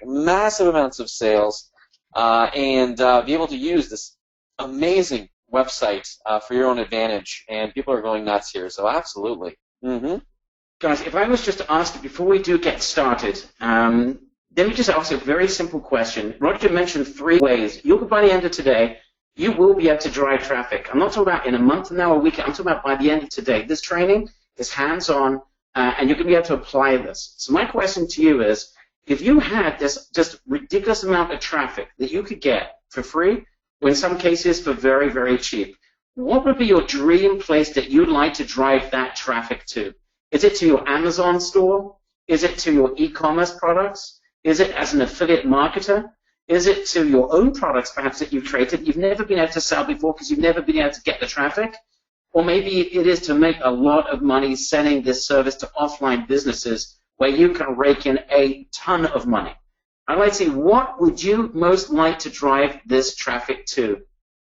massive amounts of sales, and be able to use this amazing website for your own advantage. And people are going nuts here, so absolutely. Guys, if I was just to ask, before we do get started, let me just ask a very simple question. Roger mentioned 3 ways. By the end of today, you will be able to drive traffic. I'm not talking about in a month, an hour, a week. I'm talking about by the end of today. This training is hands-on, and you're going to be able to apply this. So my question to you is, if you had this just ridiculous amount of traffic that you could get for free, or in some cases for very, very cheap, what would be your dream place that you'd like to drive that traffic to? Is it to your Amazon store? Is it to your e-commerce products? Is it as an affiliate marketer? Is it to your own products, perhaps, that you've created you've never been able to sell before because you've never been able to get the traffic? Or maybe it is to make a lot of money selling this service to offline businesses where you can rake in a ton of money. I'd like to see, what would you most like to drive this traffic to?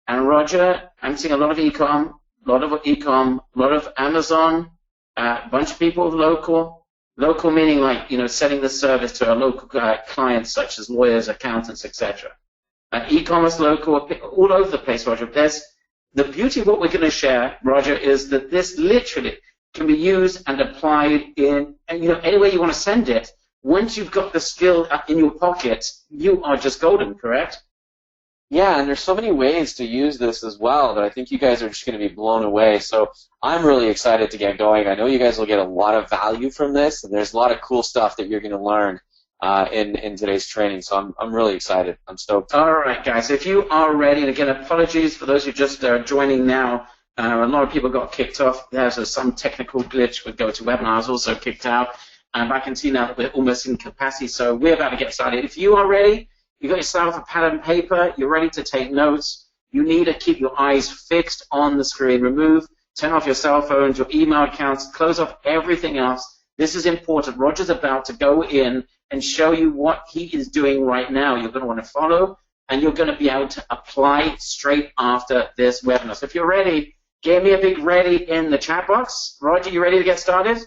And Roger, I'm seeing a lot of e-com, a lot of Amazon, a bunch of people local. Local meaning like, selling the service to our local clients such as lawyers, accountants, etc. E-commerce, local, all over the place, Roger. The beauty of what we're going to share, Roger, is that this literally can be used and applied in any way you want to send it. Once you've got the skill in your pocket, you are just golden, correct? Yeah, and there's so many ways to use this as well that I think you guys are just going to be blown away. So I'm really excited to get going. I know you guys will get a lot of value from this, and there's a lot of cool stuff that you're going to learn in today's training. So I'm really excited. I'm stoked. All right, guys. If you are ready, and again, apologies for those who just are joining now. A lot of people got kicked off. There's some technical glitch with GoToWebinar. I was also kicked out. I can see now that we're almost in capacity, so we're about to get started. If you are ready, you've got yourself a pad and paper, you're ready to take notes, you need to keep your eyes fixed on the screen. Turn off your cell phones, your email accounts, close off everything else. This is important. Roger's about to go in and show you what he is doing right now. You're going to want to follow, and you're going to be able to apply straight after this webinar. So if you're ready, give me a big ready in the chat box. Roger, you ready to get started?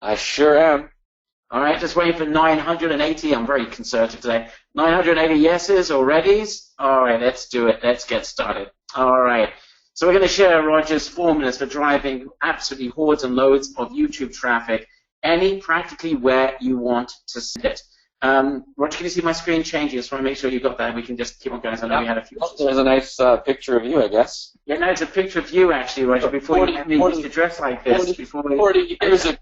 I sure am. All right, just waiting for 980. I'm very conservative today. 980 yeses or readies. All right, let's do it. Let's get started. All right. So we're going to share Roger's formulas for driving absolutely hordes and loads of YouTube traffic, practically where you want to send it. Roger, can you see my screen changing? I just want to make sure you got that. We can just keep on going. I know we had a few. There's a nice picture of you, I guess. Yeah, no, it's a picture of you, actually, Roger, before you used to dress like this. 40 years ago.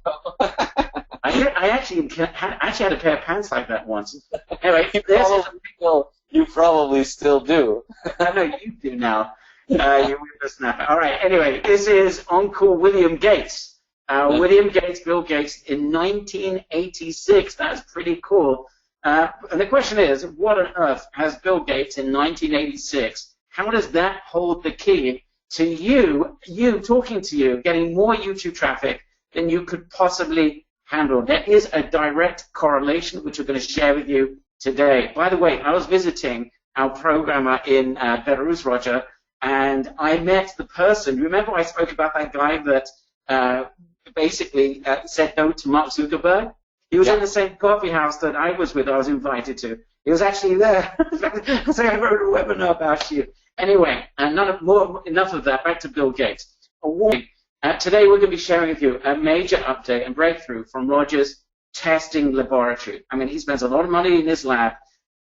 I actually had a pair of pants like that once. Anyway, you probably still do. I know you do now. You're with us now. All right. Anyway, this is Uncle William Gates. William Gates, Bill Gates, in 1986. That's pretty cool. And the question is, what on earth has Bill Gates in 1986? How does that hold the key to you talking to you, getting more YouTube traffic than you could possibly handle? There is a direct correlation, which we're going to share with you today. By the way, I was visiting our programmer in Belarus, Roger, and I met the person. Remember I spoke about that guy that basically said no to Mark Zuckerberg? He was in the same coffee house that I was invited to. He was actually there. So I wrote a webinar about you. Anyway, enough of that. Back to Bill Gates. A warning. Today we're going to be sharing with you a major update and breakthrough from Roger's testing laboratory. I mean, he spends a lot of money in his lab.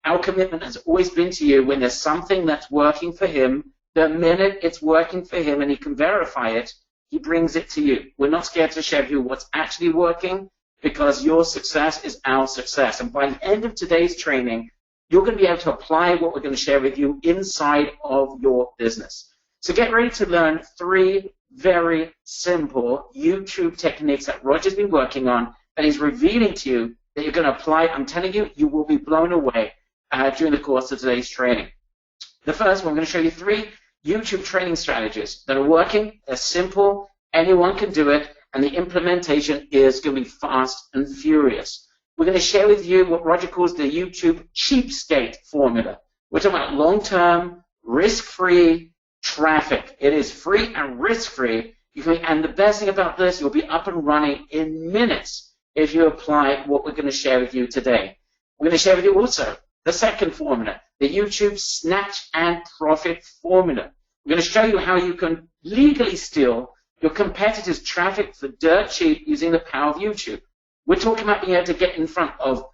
Our commitment has always been to you when there's something that's working for him, the minute it's working for him and he can verify it, he brings it to you. We're not scared to share with you what's actually working because your success is our success. And by the end of today's training, you're going to be able to apply what we're going to share with you inside of your business. So get ready to learn 3 very simple YouTube techniques that Roger's been working on that he's revealing to you that you're going to apply. I'm telling you, you will be blown away during the course of today's training. The first one, I'm going to show you 3 YouTube training strategies that are working. They're simple. Anyone can do it. And the implementation is going to be fast and furious. We're going to share with you what Roger calls the YouTube cheapskate formula. We're talking about long-term, risk-free traffic. It is free and risk-free. And the best thing about this, you'll be up and running in minutes if you apply what we're going to share with you today. We're going to share with you also the second formula, the YouTube snatch and profit formula. We're going to show you how you can legally steal your competitors' traffic for dirt cheap using the power of YouTube. We're talking about being able to get in front of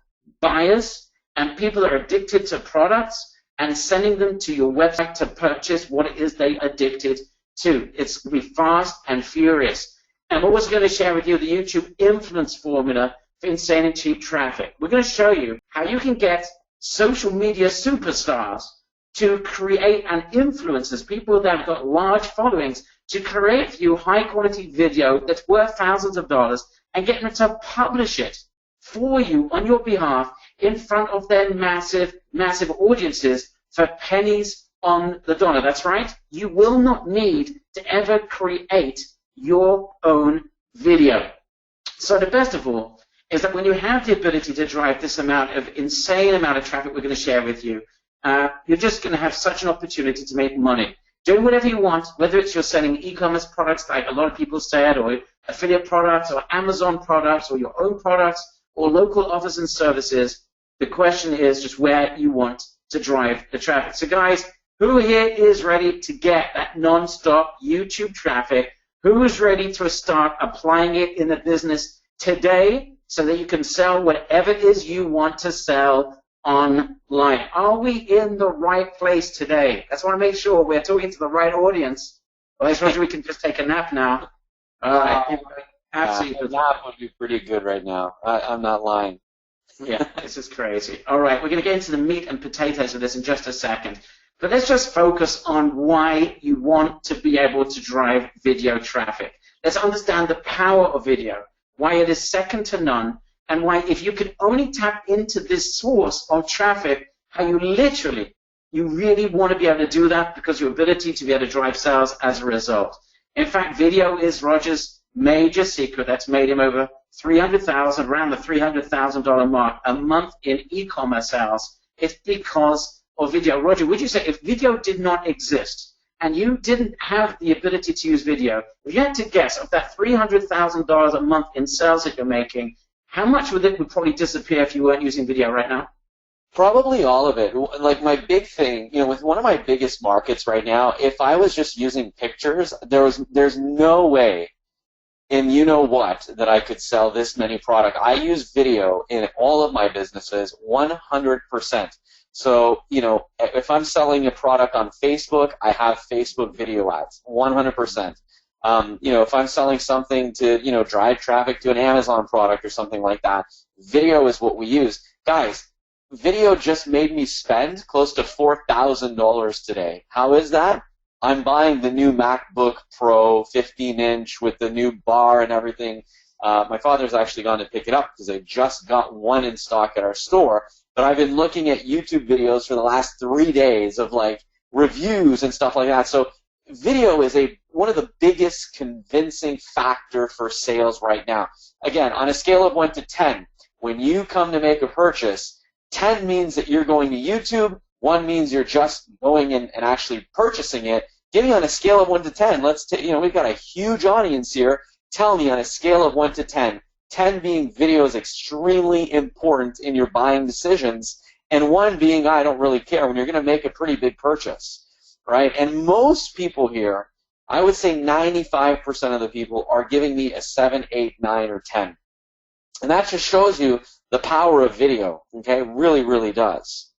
buyers and people that are addicted to products and sending them to your website to purchase what it is they are addicted to. It's going to be fast and furious. And we're also going to share with you the YouTube influence formula for insane and cheap traffic. We're going to show you how you can get social media superstars to create and influencers, people that have got large followings, to create for you high-quality video that's worth thousands of dollars and get them to publish it for you on your behalf in front of their massive, massive audiences for pennies on the dollar. That's right. You will not need to ever create your own video. So the best of all is that when you have the ability to drive this insane amount of traffic we're going to share with you, you're just going to have such an opportunity to make money. Doing whatever you want, whether it's you're selling e-commerce products like a lot of people said, or affiliate products, or Amazon products, or your own products, or local offers and services. The question is just where you want to drive the traffic. So guys, who here is ready to get that non-stop YouTube traffic? Who is ready to start applying it in the business today so that you can sell whatever it is you want to sell online? Are we in the right place today? I just want to make sure we're talking to the right audience. Well, I suppose we can just take a nap now. Absolutely. A nap would be pretty good right now. I'm not lying. Yeah, this is crazy. All right, we're going to get into the meat and potatoes of this in just a second. But let's just focus on why you want to be able to drive video traffic. Let's understand the power of video, why it is second to none, and why if you can only tap into this source of traffic, how you really want to be able to do that because your ability to be able to drive sales as a result. In fact, video is Roger's major secret that's made him over $300,000, around the $300,000 mark a month in e-commerce sales. It's because of video. Roger, would you say if video did not exist and you didn't have the ability to use video, if you had to guess of that $300,000 a month in sales that you're making, how much would it probably disappear if you weren't using video right now? Probably all of it. Like my big thing, with one of my biggest markets right now, if I was just using pictures, there's no way in you-know-what that I could sell this many products. I use video in all of my businesses 100%. So, if I'm selling a product on Facebook, I have Facebook video ads, 100%. If I'm selling something to, drive traffic to an Amazon product or something like that, video is what we use. Guys, video just made me spend close to $4,000 today. How is that? I'm buying the new MacBook Pro 15-inch with the new bar and everything. My father's actually gone to pick it up because they just got one in stock at our store. But I've been looking at YouTube videos for the last 3 days of reviews and stuff like that. So video is one of the biggest convincing factor for sales right now. Again, on a scale of 1 to 10, when you come to make a purchase, 10 means that you're going to YouTube, 1 means you're just going and actually purchasing it. Give me on a scale of 1 to 10. We've got a huge audience here. Tell me on a scale of 1 to 10. 10 being video is extremely important in your buying decisions, and 1 being I don't really care when you're going to make a pretty big purchase, right? And most people here, I would say 95% of the people are giving me a 7, 8, 9, or 10. And that just shows you the power of video, okay? It really, really does.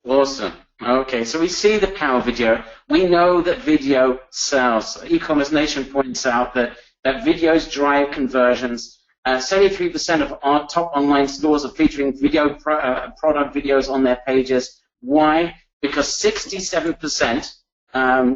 Awesome. Okay, so we see the power of video. We know that video sells. E-commerce Nation points out that videos drive conversions. 73% of our top online stores are featuring video product videos on their pages. Why? Because 67%,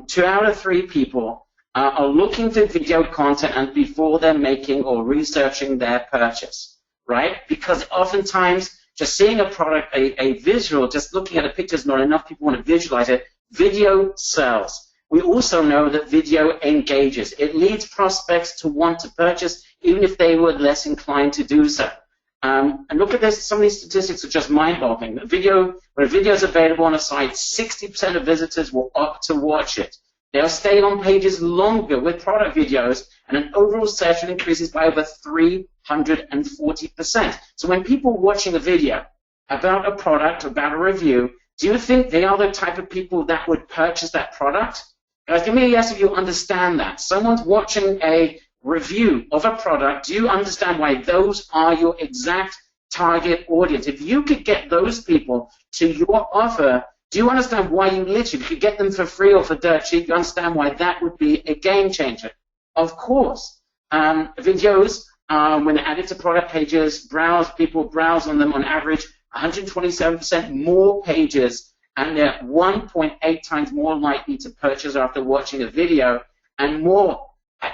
2 out of 3 people are looking for video content and before they're making or researching their purchase, right? Because oftentimes just seeing a product, a visual, just looking at a picture is not enough. People want to visualize it. Video sells. We also know that video engages. It leads prospects to want to purchase, even if they were less inclined to do so. And look at this. Some of these statistics are just mind-boggling. When a video is available on a site, 60% of visitors will opt to watch it. They'll stay on pages longer with product videos, and an overall session increases by over 340%. So when people are watching a video, about a product, about a review, do you think they are the type of people that would purchase that product? Guys, give me a yes if you understand that. Someone's watching a review of a product. Do you understand why those are your exact target audience? If you could get those people to your offer, do you understand why you literally could get them for free or for dirt cheap? You understand why that would be a game changer? Of course. Videos, when they're added to product pages, people browse on them on average 127% more pages, and they're 1.8 times more likely to purchase after watching a video, and more.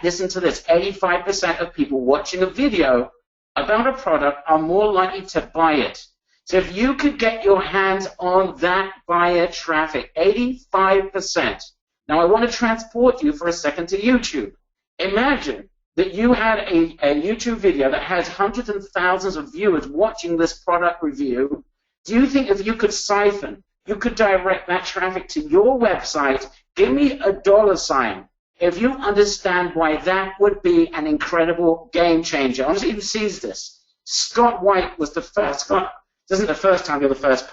Listen to this, 85% of people watching a video about a product are more likely to buy it. So if you could get your hands on that buyer traffic, 85%. Now I want to transport you for a second to YouTube. Imagine that you had a YouTube video that has hundreds and thousands of viewers watching this product review. Do you think if you could siphon, you could direct that traffic to your website? Give me a $sign if you understand why that would be an incredible game changer. Honestly, who sees this? Scott White was the first. Scott, this isn't the first time you're the first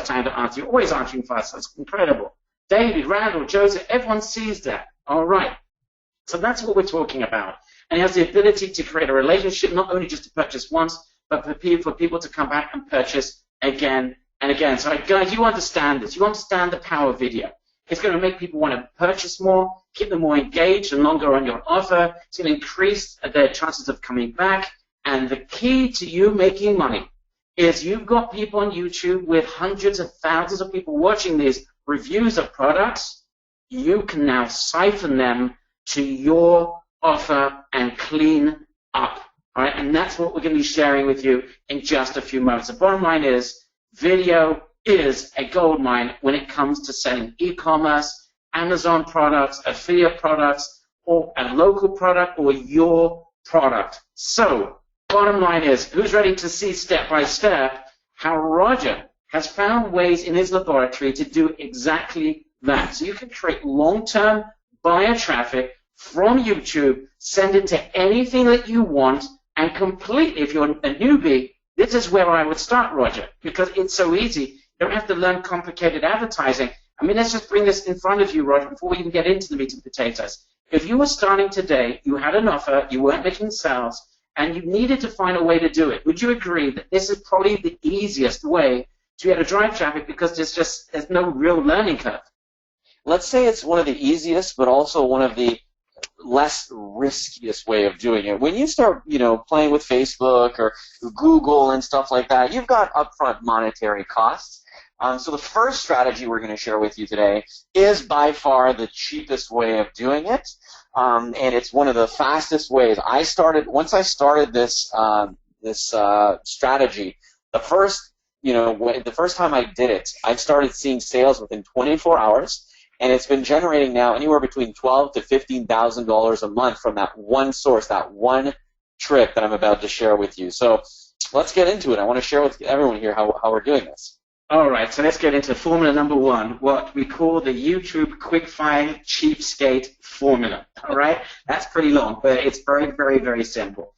time to answer. You're always answering first. That's incredible. David, Randall, Joseph, everyone sees that. All right. So that's what we're talking about. And he has the ability to create a relationship, not only just to purchase once, but for people to come back and purchase again and again. So guys, you understand this. You understand the power of video. It's going to make people want to purchase more, keep them more engaged and longer on your offer. It's going to increase their chances of coming back. And the key to you making money is you've got people on YouTube with hundreds of thousands of people watching these reviews of products. You can now siphon them to your offer and clean up. All right? And that's what we're going to be sharing with you in just a few moments. The bottom line is video is a gold mine when it comes to selling e-commerce, Amazon products, affiliate products, or a local product, or your product. So, bottom line is, who's ready to see step by step how Roger has found ways in his laboratory to do exactly that? So you can create long-term buyer traffic from YouTube, send it to anything that you want, and completely, if you're a newbie, this is where I would start, Roger, because it's so easy. You don't have to learn complicated advertising. I mean, let's just bring this in front of you, Roger, before we even get into the meat and potatoes. If you were starting today, you had an offer, you weren't making sales, and you needed to find a way to do it, would you agree that this is probably the easiest way to be able to drive traffic because there's no real learning curve? Let's say it's one of the easiest, but also one of the less riskiest way of doing it. When you start, playing with Facebook or Google and stuff like that, you've got upfront monetary costs. So the first strategy we're going to share with you today is by far the cheapest way of doing it, and it's one of the fastest ways. Once I started this strategy, the first time I did it, I started seeing sales within 24 hours. And it's been generating now anywhere between $12,000 to $15,000 a month from that one source, that one trick that I'm about to share with you. So let's get into it. I want to share with everyone here how we're doing this. All right, so let's get into formula number one, what we call the YouTube Quickfire Cheapskate formula. All right, that's pretty long, but it's very, very, very simple.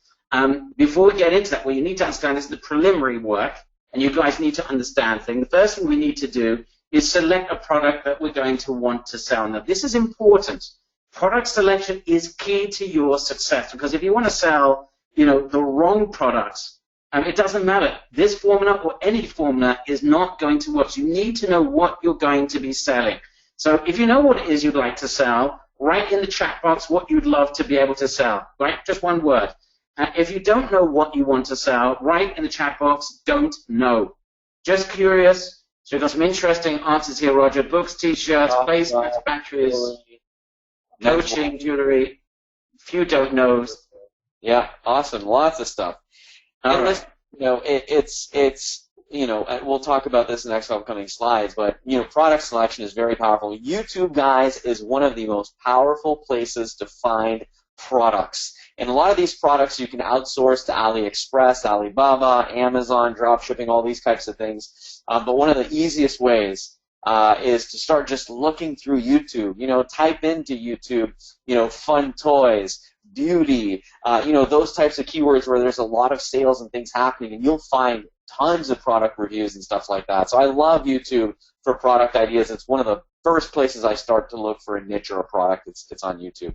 Before we get into that, what you need to understand is the preliminary work, and you guys need to understand things. The first thing we need to do is select a product that we're going to want to sell. Now, this is important. Product selection is key to your success, because if you want to sell, the wrong products, it doesn't matter. This formula or any formula is not going to work. So you need to know what you're going to be selling. So if you know what it is you'd like to sell, write in the chat box what you'd love to be able to sell. Right? Just one word. If you don't know what you want to sell, write in the chat box, don't know. Just curious. So we've got some interesting answers here, Roger. Books, T-shirts, placements, batteries, coaching, jewelry. Few don't knows. Yeah, awesome. Lots of stuff. And Right. We'll talk about this in the next upcoming slides, but, product selection is very powerful. YouTube, guys, is one of the most powerful places to find products. And a lot of these products you can outsource to AliExpress, Alibaba, Amazon, dropshipping, all these types of things. But one of the easiest ways is to start just looking through YouTube. Type into YouTube, fun toys, beauty, those types of keywords where there's a lot of sales and things happening, and you'll find tons of product reviews and stuff like that. So I love YouTube for product ideas. It's one of the first places I start to look for a niche or a product. It's on YouTube.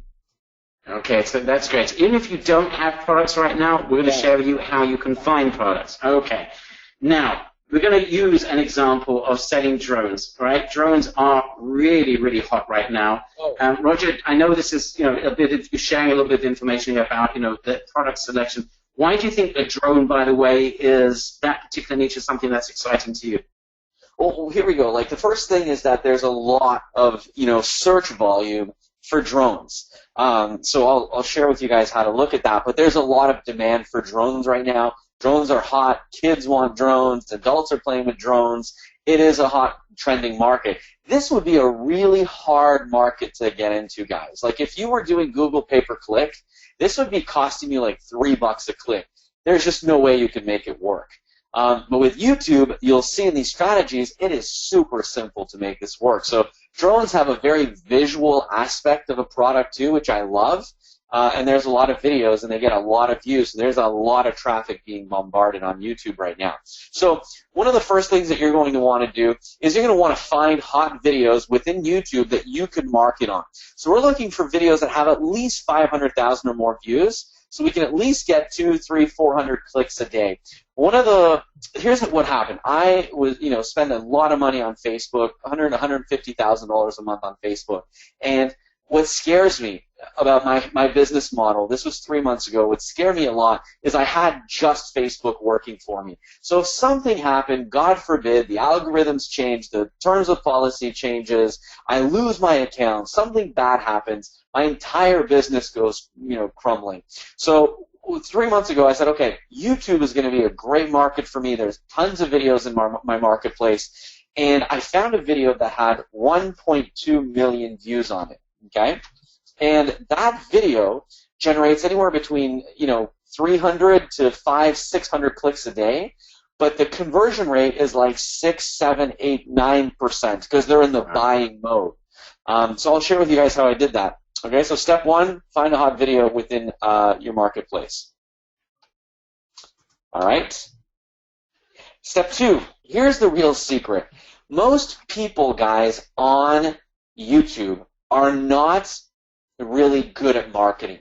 Okay, so that's great. So even if you don't have products right now, we're going to share with you how you can find products. Okay. Now, we're going to use an example of selling drones, right? Drones are really, really hot right now. Roger, I know this is, you're sharing a little bit of information about, the product selection. Why do you think a drone, by the way, is that particular niche is something that's exciting to you? Well, here we go. Like, the first thing is that there's a lot of, search volume for drones. So I'll share with you guys how to look at that. But there's a lot of demand for drones right now. Drones are hot. Kids want drones. Adults are playing with drones. It is a hot, trending market. This would be a really hard market to get into, guys. Like, if you were doing Google pay-per-click, this would be costing you like $3 a click. There's just no way you could make it work. But with YouTube, you'll see in these strategies, it is super simple to make this work. So drones have a very visual aspect of a product too, which I love. And there's a lot of videos, and they get a lot of views. So there's a lot of traffic being bombarded on YouTube right now. So one of the first things that you're going to want to do is you're going to want to find hot videos within YouTube that you could market on. So we're looking for videos that have at least 500,000 or more views, so we can at least get 200, 300, 400 clicks a day. Here's what happened. I was, spend a lot of money on Facebook, $100,000 to $150,000 a month on Facebook. And what scares me about my business model, this was 3 months ago, what scared me a lot is I had just Facebook working for me. So if something happened, God forbid, the algorithms change, the terms of policy changes, I lose my account, something bad happens, my entire business goes, crumbling. So 3 months ago, I said, okay, YouTube is going to be a great market for me. There's tons of videos in my marketplace. And I found a video that had 1.2 million views on it, okay? And that video generates anywhere between, 300 to 500, 600 clicks a day. But the conversion rate is like 6, 7, 8, 9% because they're in the buying mode. So I'll share with you guys how I did that. Okay, so step one, find a hot video within your marketplace. All right. Step two, here's the real secret. Most people, guys, on YouTube are not really good at marketing.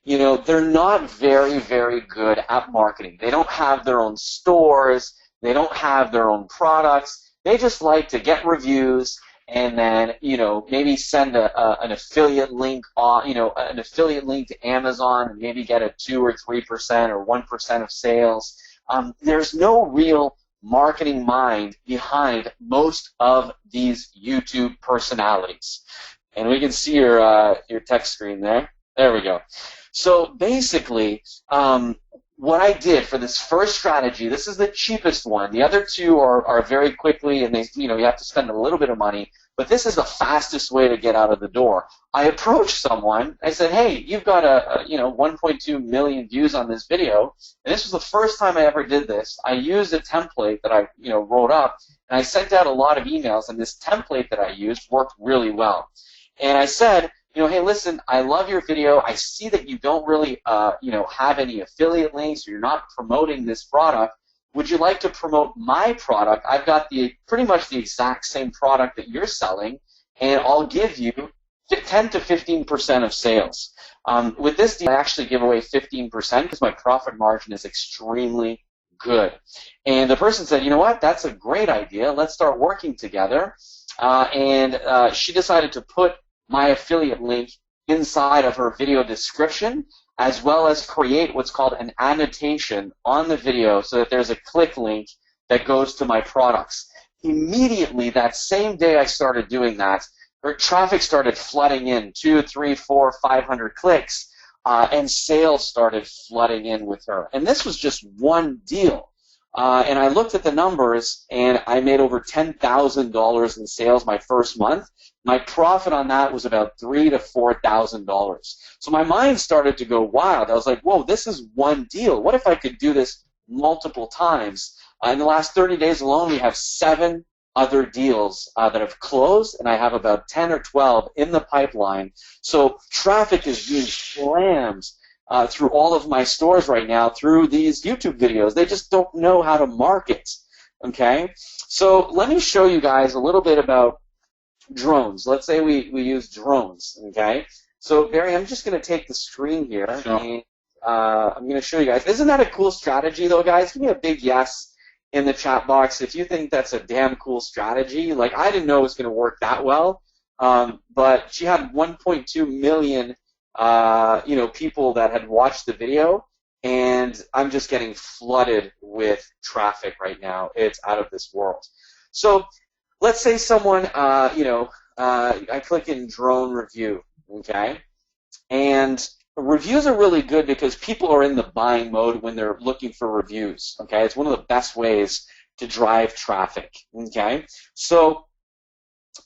They're not very, very good at marketing. They don't have their own stores. They don't have their own products. They just like to get reviews and then, maybe send an affiliate link on, an affiliate link to Amazon and maybe get a 2 or 3% or 1% of sales. There's no real marketing mind behind most of these YouTube personalities. And we can see your text screen there. There we go. So basically, what I did for this first strategy, this is the cheapest one. The other two are very quickly, and you have to spend a little bit of money. But this is the fastest way to get out of the door. I approached someone. I said, "Hey, you've got 1.2 million views on this video." And this was the first time I ever did this. I used a template that I wrote up, and I sent out a lot of emails. And this template that I used worked really well. And I said, hey, listen, I love your video. I see that you don't really, have any affiliate links, or you're not promoting this product. Would you like to promote my product? I've got pretty much the exact same product that you're selling, and I'll give you 10 to 15% of sales. With this deal, I actually give away 15% because my profit margin is extremely good. And the person said, you know what, that's a great idea. Let's start working together. And she decided to put my affiliate link inside of her video description, as well as create what's called an annotation on the video so that there's a click link that goes to my products. Immediately, that same day I started doing that, her traffic started flooding in, 200, 300, 400, 500 clicks, and sales started flooding in with her. And this was just one deal. And I looked at the numbers, and I made over $10,000 in sales my first month. My profit on that was about $3,000 to $4,000. So my mind started to go wild. I was like, whoa, this is one deal. What if I could do this multiple times? In the last 30 days alone, we have 7 other deals that have closed, and I have about 10 or 12 in the pipeline. So traffic is being slammed through all of my stores right now through these YouTube videos. They just don't know how to market. Okay, so let me show you guys a little bit about drones. Let's say we use drones. Okay, so Barry, I'm just going to take the screen here, Sure. and I'm going to show you guys. Isn't that a cool strategy, though, guys? Give me a big yes in the chat box if you think that's a damn cool strategy. Like, I didn't know it was going to work that well, but she had 1.2 million people that had watched the video, and I'm just getting flooded with traffic right now. It's out of this world. So let's say someone, I click in drone review, okay? And reviews are really good because people are in the buying mode when they're looking for reviews, okay? It's one of the best ways to drive traffic, okay? So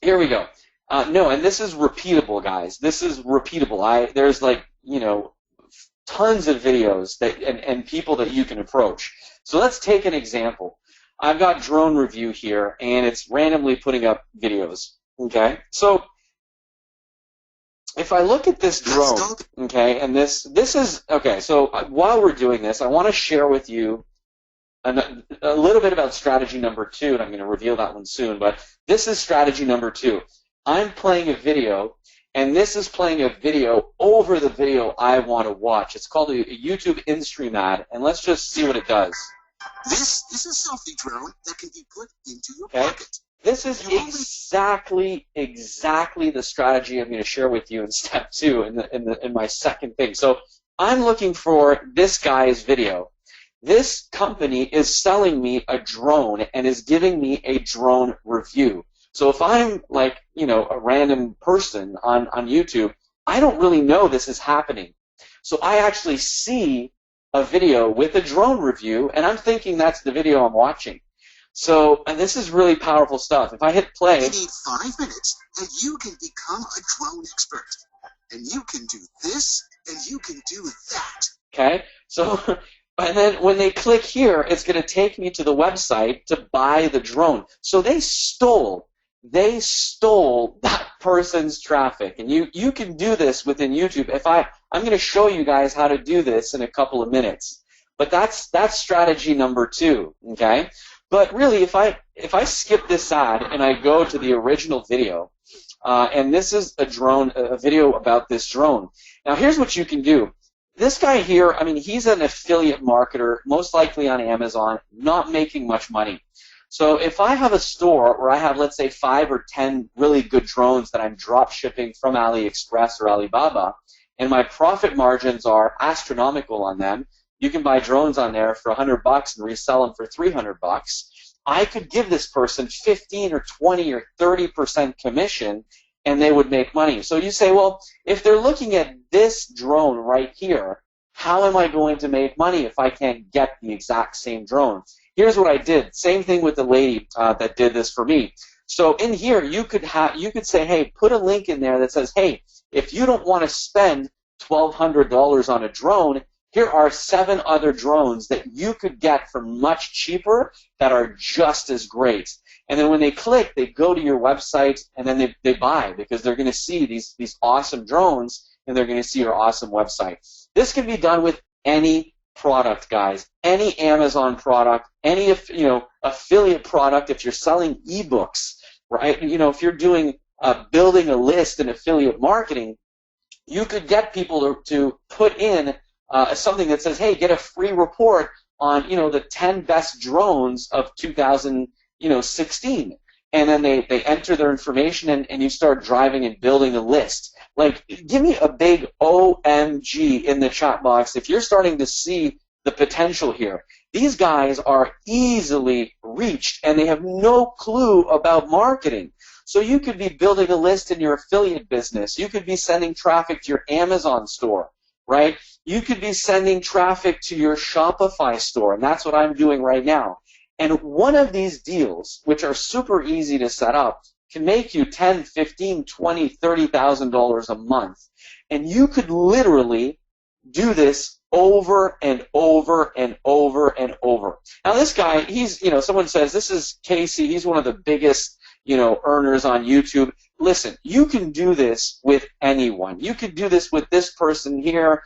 here we go. No, and this is repeatable, guys. This is repeatable. There's tons of videos that and people that you can approach. So let's take an example. I've got drone review here, and it's randomly putting up videos. Okay, so if I look at this drone, okay, and this is okay. So while we're doing this, I want to share with you a little bit about strategy number 2, and I'm going to reveal that one soon. But this is strategy number 2. I'm playing a video, and this is playing a video over the video I want to watch. It's called a YouTube in-stream ad, and let's just see what it does. This is a selfie drone that can be put into your Okay. pocket. This is exactly the strategy I'm going to share with you in step 2 in my second thing. So I'm looking for this guy's video. This company is selling me a drone and is giving me a drone review. So if I'm like, a random person on YouTube, I don't really know this is happening. So I actually see a video with a drone review, and I'm thinking that's the video I'm watching. So, and this is really powerful stuff. If I hit play, You need 5 minutes, and you can become a drone expert. And you can do this, and you can do that. okay, so, and then when they click here, it's going to take me to the website to buy the drone. So they stole that person's traffic, and you can do this within YouTube. I'm going to show you guys how to do this in a couple of minutes, but that's strategy number 2, okay? But really, if I skip this ad and I go to the original video, and this is a video about this drone. Now here's what you can do. This guy here, I mean, he's an affiliate marketer, most likely on Amazon, not making much money. So if I have a store where I have, let's say, 5 or 10 really good drones that I'm drop shipping from AliExpress or Alibaba, and my profit margins are astronomical on them, you can buy drones on there for $100 and resell them for $300. I could give this person 15 or 20 or 30% commission, and they would make money. So you say, well, if they're looking at this drone right here, how am I going to make money if I can't get the exact same drone? Here's what I did. Same thing with the lady that did this for me. So in here, you could say, hey, put a link in there that says, hey, if you don't want to spend $1,200 on a drone, here are 7 other drones that you could get for much cheaper that are just as great. And then when they click, they go to your website, and then they buy because they're going to see these awesome drones, and they're going to see your awesome website. This can be done with any product, guys. Any Amazon product, any affiliate product. If you're selling ebooks, right? If you're doing building a list in affiliate marketing, you could get people to put in something that says, hey, get a free report on the 10 best drones of 2016, and then they enter their information, and you start driving and building a list. Like, give me a big OMG in the chat box if you're starting to see the potential here. These guys are easily reached, and they have no clue about marketing. So you could be building a list in your affiliate business. You could be sending traffic to your Amazon store, right? You could be sending traffic to your Shopify store, and that's what I'm doing right now. And one of these deals, which are super easy to set up, can make you $10,000, $15,000, $20,000, $30,000 a month. And you could literally do this over and over and over and over. Now this guy, he's, someone says, this is Casey, he's one of the biggest, earners on YouTube. listen, you can do this with anyone. You could do this with this person here,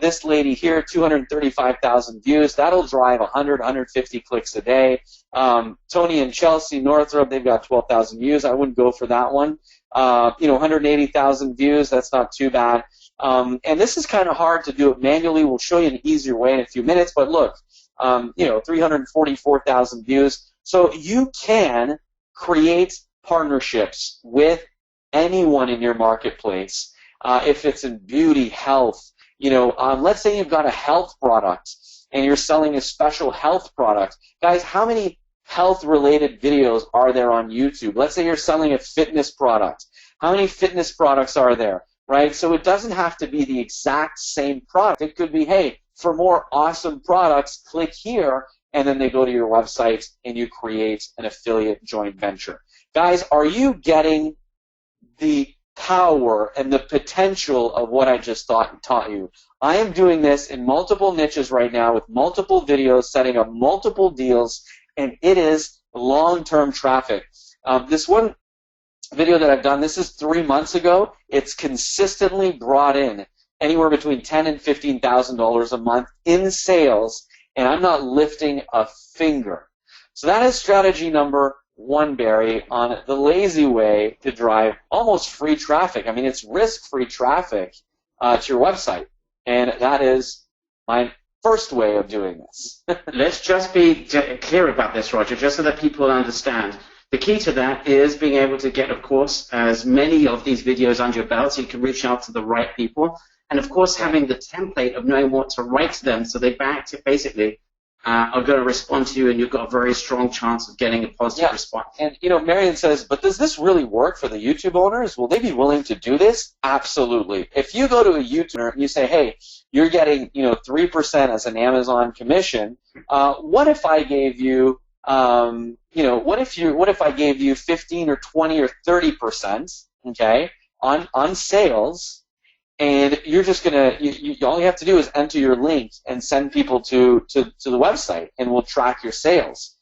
this lady here, 235,000 views. That'll drive 100, 150 clicks a day. Tony and Chelsea Northrop, they've got 12,000 views. I wouldn't go for that one. 180,000 views, that's not too bad. And this is kind of hard to do it manually. We'll show you an easier way in a few minutes, but look, 344,000 views. So you can create partnerships with anyone in your marketplace. If it's in beauty, health, let's say you've got a health product and you're selling a special health product. Guys, how many health-related videos are there on YouTube? Let's say you're selling a fitness product. How many fitness products are there, right? So it doesn't have to be the exact same product. It could be, hey, for more awesome products, click here, and then they go to your website and you create an affiliate joint venture. Guys, are you getting the power and the potential of what I just taught you? I am doing this in multiple niches right now with multiple videos, setting up multiple deals, and it is long-term traffic. This one video that I've done, this is 3 months ago. It's consistently brought in anywhere between $10,000 and $15,000 a month in sales, and I'm not lifting a finger. So that is strategy number 1, Barry, on the lazy way to drive almost free traffic. I mean, it's risk-free traffic to your website, and that is my first way of doing this. Let's just be clear about this, Roger, just so that people understand. The key to that is being able to get, of course, as many of these videos under your belt so you can reach out to the right people. And, of course, having the template of knowing what to write to them so they basically are going to respond to you, and you've got a very strong chance of getting a positive response. And, Marion says, but does this really work for the YouTube owners? Will they be willing to do this? Absolutely. If you go to a YouTuber and you say, hey, you're getting 3% as an Amazon commission, what if I gave you what if I gave you 15 or 20 or 30%, okay, on sales, and you're just gonna all you have to do is enter your link and send people to the website, and we'll track your sales.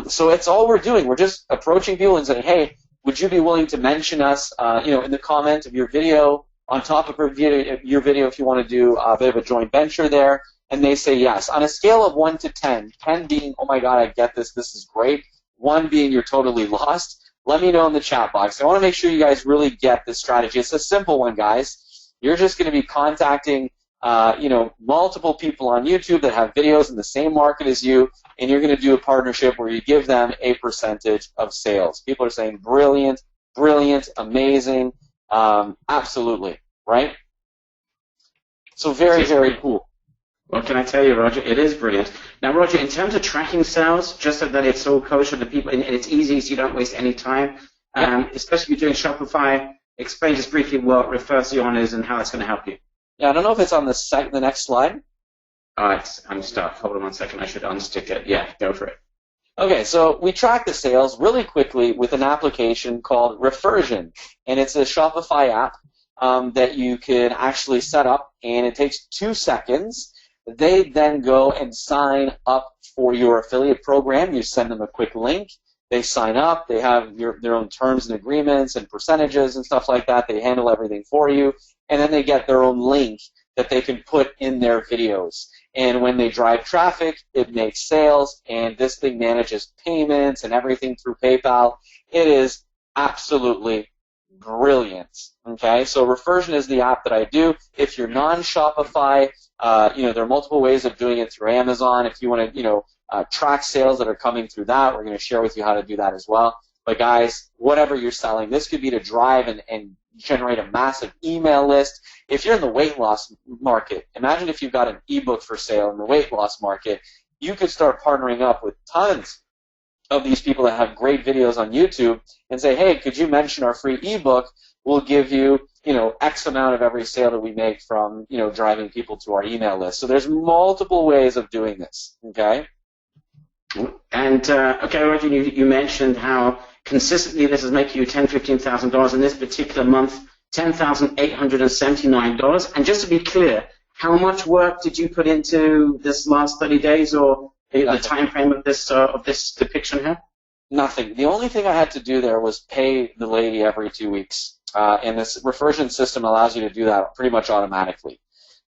So it's all we're doing. We're just approaching people and saying, hey, would you be willing to mention us, in the comment of your video, on top of your video if you want to do a bit of a joint venture there, and they say yes. On a scale of 1 to 10, 10 being, oh my God, I get this, this is great, 1 being you're totally lost, let me know in the chat box. I want to make sure you guys really get this strategy. It's a simple one, guys. You're just going to be contacting, multiple people on YouTube that have videos in the same market as you, and you're going to do a partnership where you give them a percentage of sales. People are saying brilliant, brilliant, amazing, absolutely, right? So very, very cool. What can I tell you, Roger? It is brilliant. Now, Roger, in terms of tracking sales, just so that it's all kosher to people, and it's easy so you don't waste any time, especially if you're doing Shopify, explain just briefly what Refersion is and how it's going to help you. Yeah, I don't know if it's on the next slide. I'm stuck. Hold on 1 second. I should unstick it. Yeah, go for it. Okay, so we track the sales really quickly with an application called Refersion, and it's a Shopify app that you can actually set up, and it takes 2 seconds. They then go and sign up for your affiliate program. You send them a quick link. They sign up. They have their own terms and agreements and percentages and stuff like that. They handle everything for you. And then they get their own link that they can put in their videos. And when they drive traffic, it makes sales. And this thing manages payments and everything through PayPal. It is absolutely brilliant. Okay, so Refersion is the app that I do. If you're non-Shopify, there are multiple ways of doing it through Amazon. If you want to, track sales that are coming through that, we're going to share with you how to do that as well. But guys, whatever you're selling, this could be to drive and generate a massive email list. If you're in the weight loss market, imagine if you've got an ebook for sale in the weight loss market, you could start partnering up with tons of these people that have great videos on YouTube and say, hey, could you mention our free ebook? We'll give you, X amount of every sale that we make from, driving people to our email list. So there's multiple ways of doing this, okay? And, okay, Roger, you mentioned how consistently this is making you $10,000, $15,000 in this particular month, $10,879. And just to be clear, how much work did you put into this last 30 days or the time frame of this depiction here? Nothing. The only thing I had to do there was pay the lady every 2 weeks, and this reversion system allows you to do that pretty much automatically.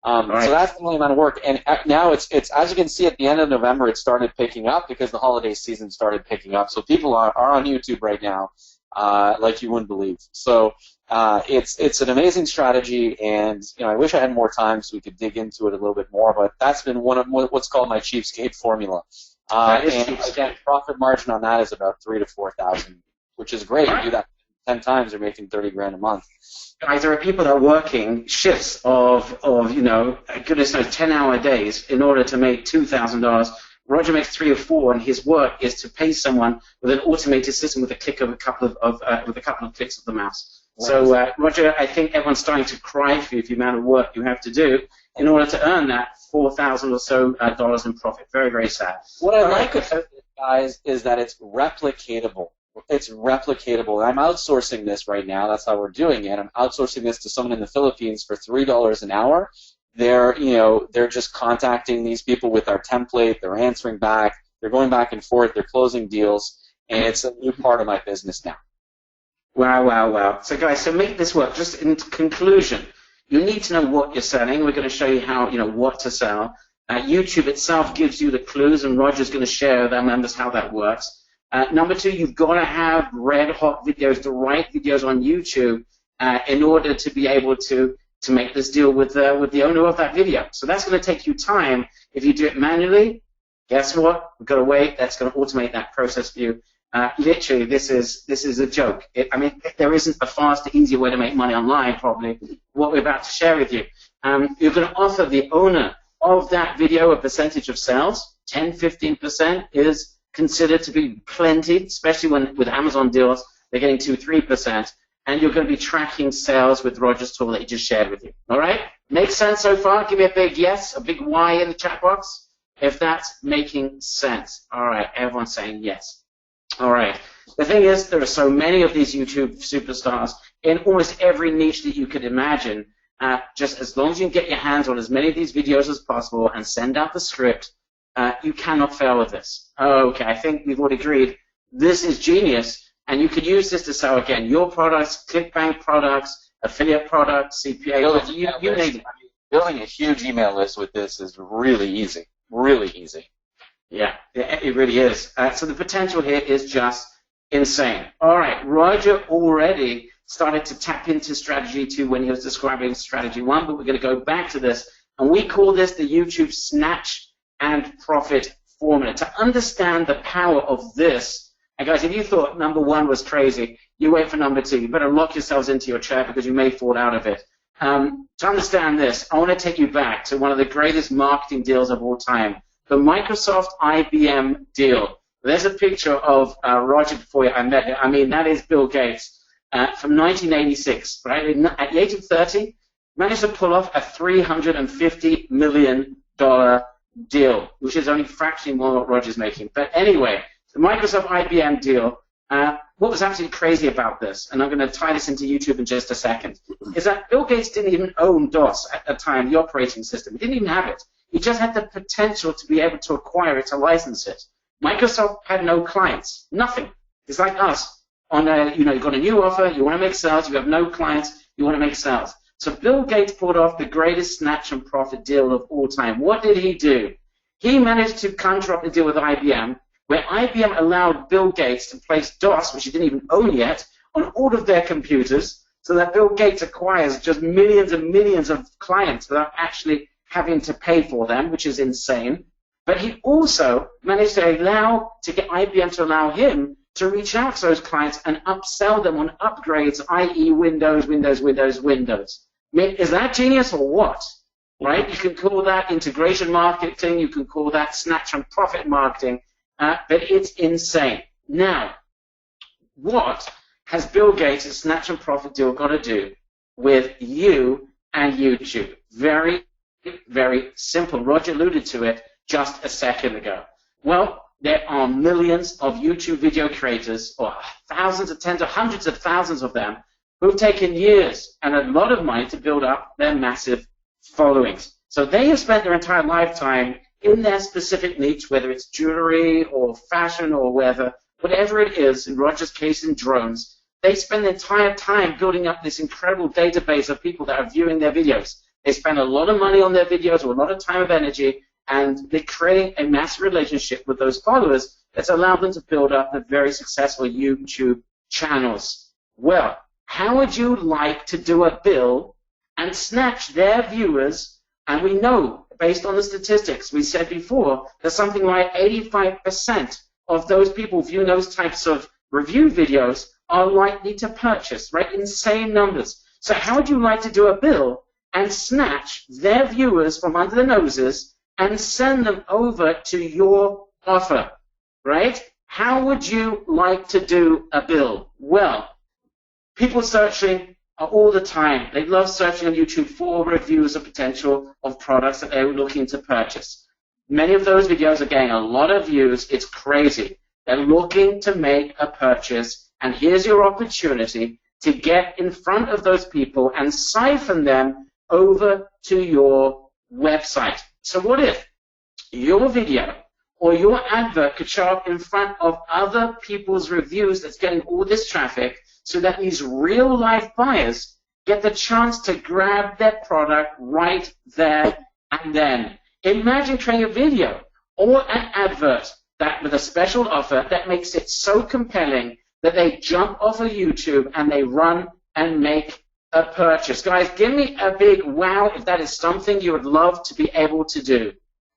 Right. So that's the only amount of work. And now it's as you can see at the end of November, it started picking up because the holiday season started picking up. So people are on YouTube right now, like you wouldn't believe. So it's an amazing strategy, and I wish I had more time so we could dig into it a little bit more. But that's been one of what's called my cheapskate formula. And again, profit margin on that is about 3,000 to 4,000, which is great. You do that 10 times, you're making $30,000 a month. Guys, there are people that are working shifts of goodness knows, 10-hour days in order to make $2,000. Roger makes 3 or 4, and his work is to pay someone with an automated system with a click of a couple of clicks of the mouse. Right. So, Roger, I think everyone's starting to cry for you for the amount of work you have to do in order to earn that $4,000 or so dollars in profit. Very, very sad. What I like about it, guys, is that it's replicatable. It's replicatable. I'm outsourcing this right now. That's how we're doing it. I'm outsourcing this to someone in the Philippines for $3 an hour. They're just contacting these people with our template. They're answering back. They're going back and forth. They're closing deals, and it's a new part of my business now. Wow, wow, wow. So, guys, to make this work, just in conclusion, you need to know what you're selling. We're going to show you how, what to sell. YouTube itself gives you the clues, and Roger's going to share with our members how that works. Number 2, you've got to have red-hot videos, the right videos on YouTube in order to be able to make this deal with the owner of that video. So that's going to take you time. If you do it manually, guess what? We've got to wait. That's going to automate that process for you. Literally, this is a joke. There isn't a faster, easier way to make money online, probably, what we're about to share with you. You're going to offer the owner of that video a percentage of sales. 10, 15% is considered to be plenty, especially with Amazon deals, they're getting 2, 3%. And you're going to be tracking sales with Roger's tool that he just shared with you. All right? Makes sense so far? Give me a big yes, a big Y in the chat box if that's making sense. All right, everyone's saying yes. All right. The thing is, there are so many of these YouTube superstars in almost every niche that you could imagine. Just as long as you can get your hands on as many of these videos as possible and send out the script, you cannot fail with this. Okay, I think we've all agreed this is genius, and you could use this to sell, again, your products, ClickBank products, affiliate products, CPA, you name it. Building a huge email list with this is really easy. Really easy. Yeah, it really is. So the potential here is just insane. All right, Roger already started to tap into strategy 2 when he was describing strategy 1, but we're going to go back to this, and we call this the YouTube snatch and profit formula. To understand the power of this, and guys, if you thought number 1 was crazy, you wait for number 2. You better lock yourselves into your chair because you may fall out of it. To understand this, I want to take you back to one of the greatest marketing deals of all time, the Microsoft IBM deal. There's a picture of Roger before I met him. I mean, that is Bill Gates from 1986, right? At the age of 30, managed to pull off a $350 million deal, which is only fractionally more what Roger's making. But anyway, the Microsoft IBM deal, what was absolutely crazy about this, and I'm going to tie this into YouTube in just a second, is that Bill Gates didn't even own DOS at the time, the operating system. He didn't even have it. He just had the potential to be able to acquire it, to license it. Microsoft had no clients, nothing. It's like us. You've got a new offer, you want to make sales, you have no clients, you want to make sales. So Bill Gates pulled off the greatest snatch and profit deal of all time. What did he do? He managed to conjure up a deal with IBM, where IBM allowed Bill Gates to place DOS, which he didn't even own yet, on all of their computers, so that Bill Gates acquires just millions and millions of clients without actually having to pay for them, which is insane. But he also managed to get IBM to allow him to reach out to those clients and upsell them on upgrades, i.e. Windows. I mean, is that genius or what? Right? You can call that integration marketing. You can call that snatch and profit marketing. But it's insane. Now, what has Bill Gates' snatch and profit deal got to do with you and YouTube? Very, very simple. Roger alluded to it just a second ago. Well, there are millions of YouTube video creators, or thousands of tens or hundreds of thousands of them, who've taken years and a lot of money to build up their massive followings. So they have spent their entire lifetime in their specific niche, whether it's jewelry or fashion or whatever it is, in Roger's case in drones, they spend the entire time building up this incredible database of people that are viewing their videos. They spend a lot of money on their videos, or a lot of time of energy, and they're creating a massive relationship with those followers that's allowed them to build up a very successful YouTube channels. Well, how would you like to do a bill and snatch their viewers? And we know, based on the statistics we said before, that something like 85% of those people viewing those types of review videos are likely to purchase, right? Insane numbers. So how would you like to do a bill and snatch their viewers from under their noses and send them over to your offer, right? How would you like to do a bill? Well, people searching all the time. They love searching on YouTube for reviews of potential of products that they're looking to purchase. Many of those videos are getting a lot of views. It's crazy. They're looking to make a purchase, and here's your opportunity to get in front of those people and siphon them over to your website. So what if your video or your advert could show up in front of other people's reviews that's getting all this traffic, so that these real-life buyers get the chance to grab their product right there and then? Imagine creating a video or an advert that with a special offer that makes it so compelling that they jump off of YouTube and they run and make a purchase. Guys, give me a big wow if that is something you would love to be able to do.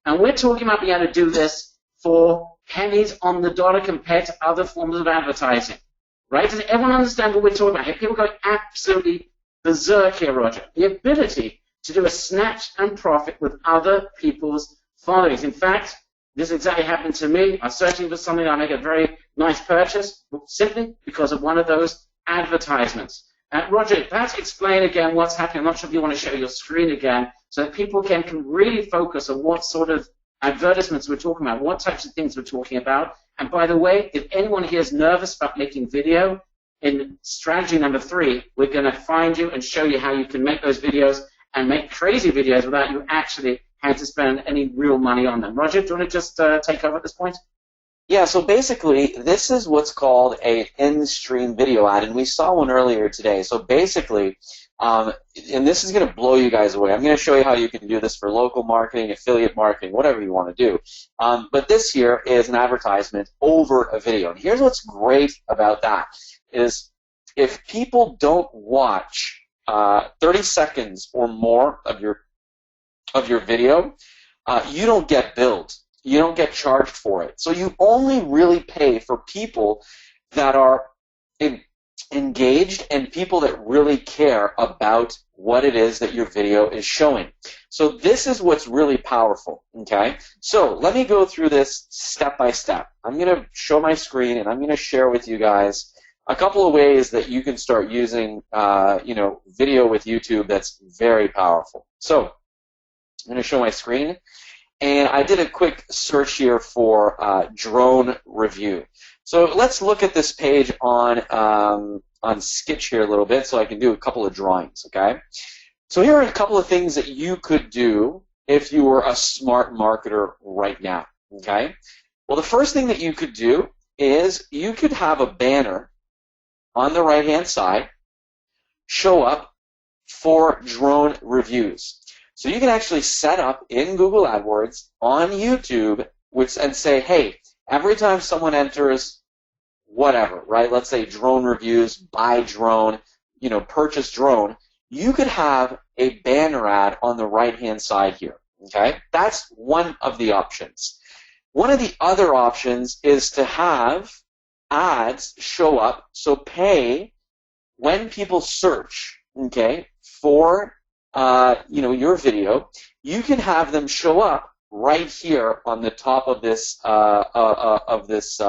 And we're talking about being able to do this for pennies on the dollar compared to other forms of advertising. Right? Does everyone understand what we're talking about here? People go absolutely berserk here, Roger. The ability to do a snatch and profit with other people's followings. In fact, this exactly happened to me. I was searching for something, I make a very nice purchase simply because of one of those advertisements. Roger, perhaps explain again what's happening. I'm not sure if you want to show your screen again so that people can really focus on what sort of advertisements we're talking about, what types of things we're talking about. And by the way, if anyone here is nervous about making video, in strategy number 3, we're going to find you and show you how you can make those videos and make crazy videos without you actually having to spend any real money on them. Roger, do you want to just take over at this point? Yeah, so basically, this is what's called an in-stream video ad, and we saw one earlier today. So basically, and this is going to blow you guys away. I'm going to show you how you can do this for local marketing, affiliate marketing, whatever you want to do. But this here is an advertisement over a video. And here's what's great about that is if people don't watch 30 seconds or more of your video, you don't get billed. You don't get charged for it. So you only really pay for people that are engaged and people that really care about what it is that your video is showing. So this is what's really powerful, okay? So let me go through this step by step. I'm going to show my screen and I'm going to share with you guys a couple of ways that you can start using video with YouTube that's very powerful. So I'm going to show my screen. And I did a quick search here for drone review. So let's look at this page on Sketch here a little bit so I can do a couple of drawings, okay? So here are a couple of things that you could do if you were a smart marketer right now, okay? Well, the first thing that you could do is you could have a banner on the right-hand side show up for drone reviews. So you can actually set up in Google AdWords on YouTube and say, hey, every time someone enters whatever, right? Let's say drone reviews, buy drone, purchase drone, you could have a banner ad on the right-hand side here, okay? That's one of the options. One of the other options is to have ads show up, so pay when people search, okay, for your video, you can have them show up right here on the top of this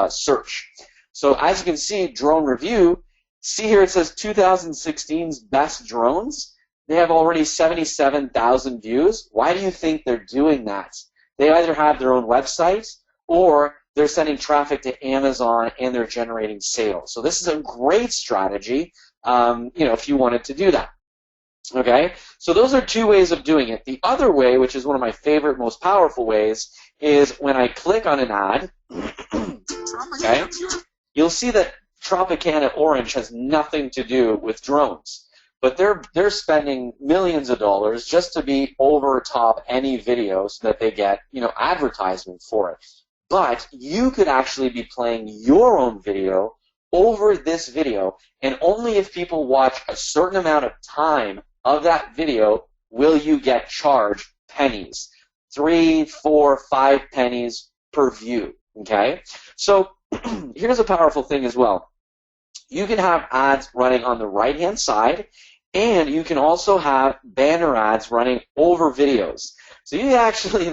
search. So as you can see, drone review. See here it says 2016's best drones. They have already 77,000 views. Why do you think they're doing that? They either have their own website or they're sending traffic to Amazon and they're generating sales. So this is a great strategy, if you wanted to do that. Okay, so those are two ways of doing it. The other way, which is one of my favorite, most powerful ways, is when I click on an ad, okay, you'll see that Tropicana Orange has nothing to do with drones. But they're spending millions of dollars just to be over top any video so that they get, advertisement for it. But you could actually be playing your own video over this video, and only if people watch a certain amount of time of that video will you get charged pennies. 3, 4, 5 pennies per view, okay? So here's a powerful thing as well. You can have ads running on the right-hand side, and you can also have banner ads running over videos. So you can actually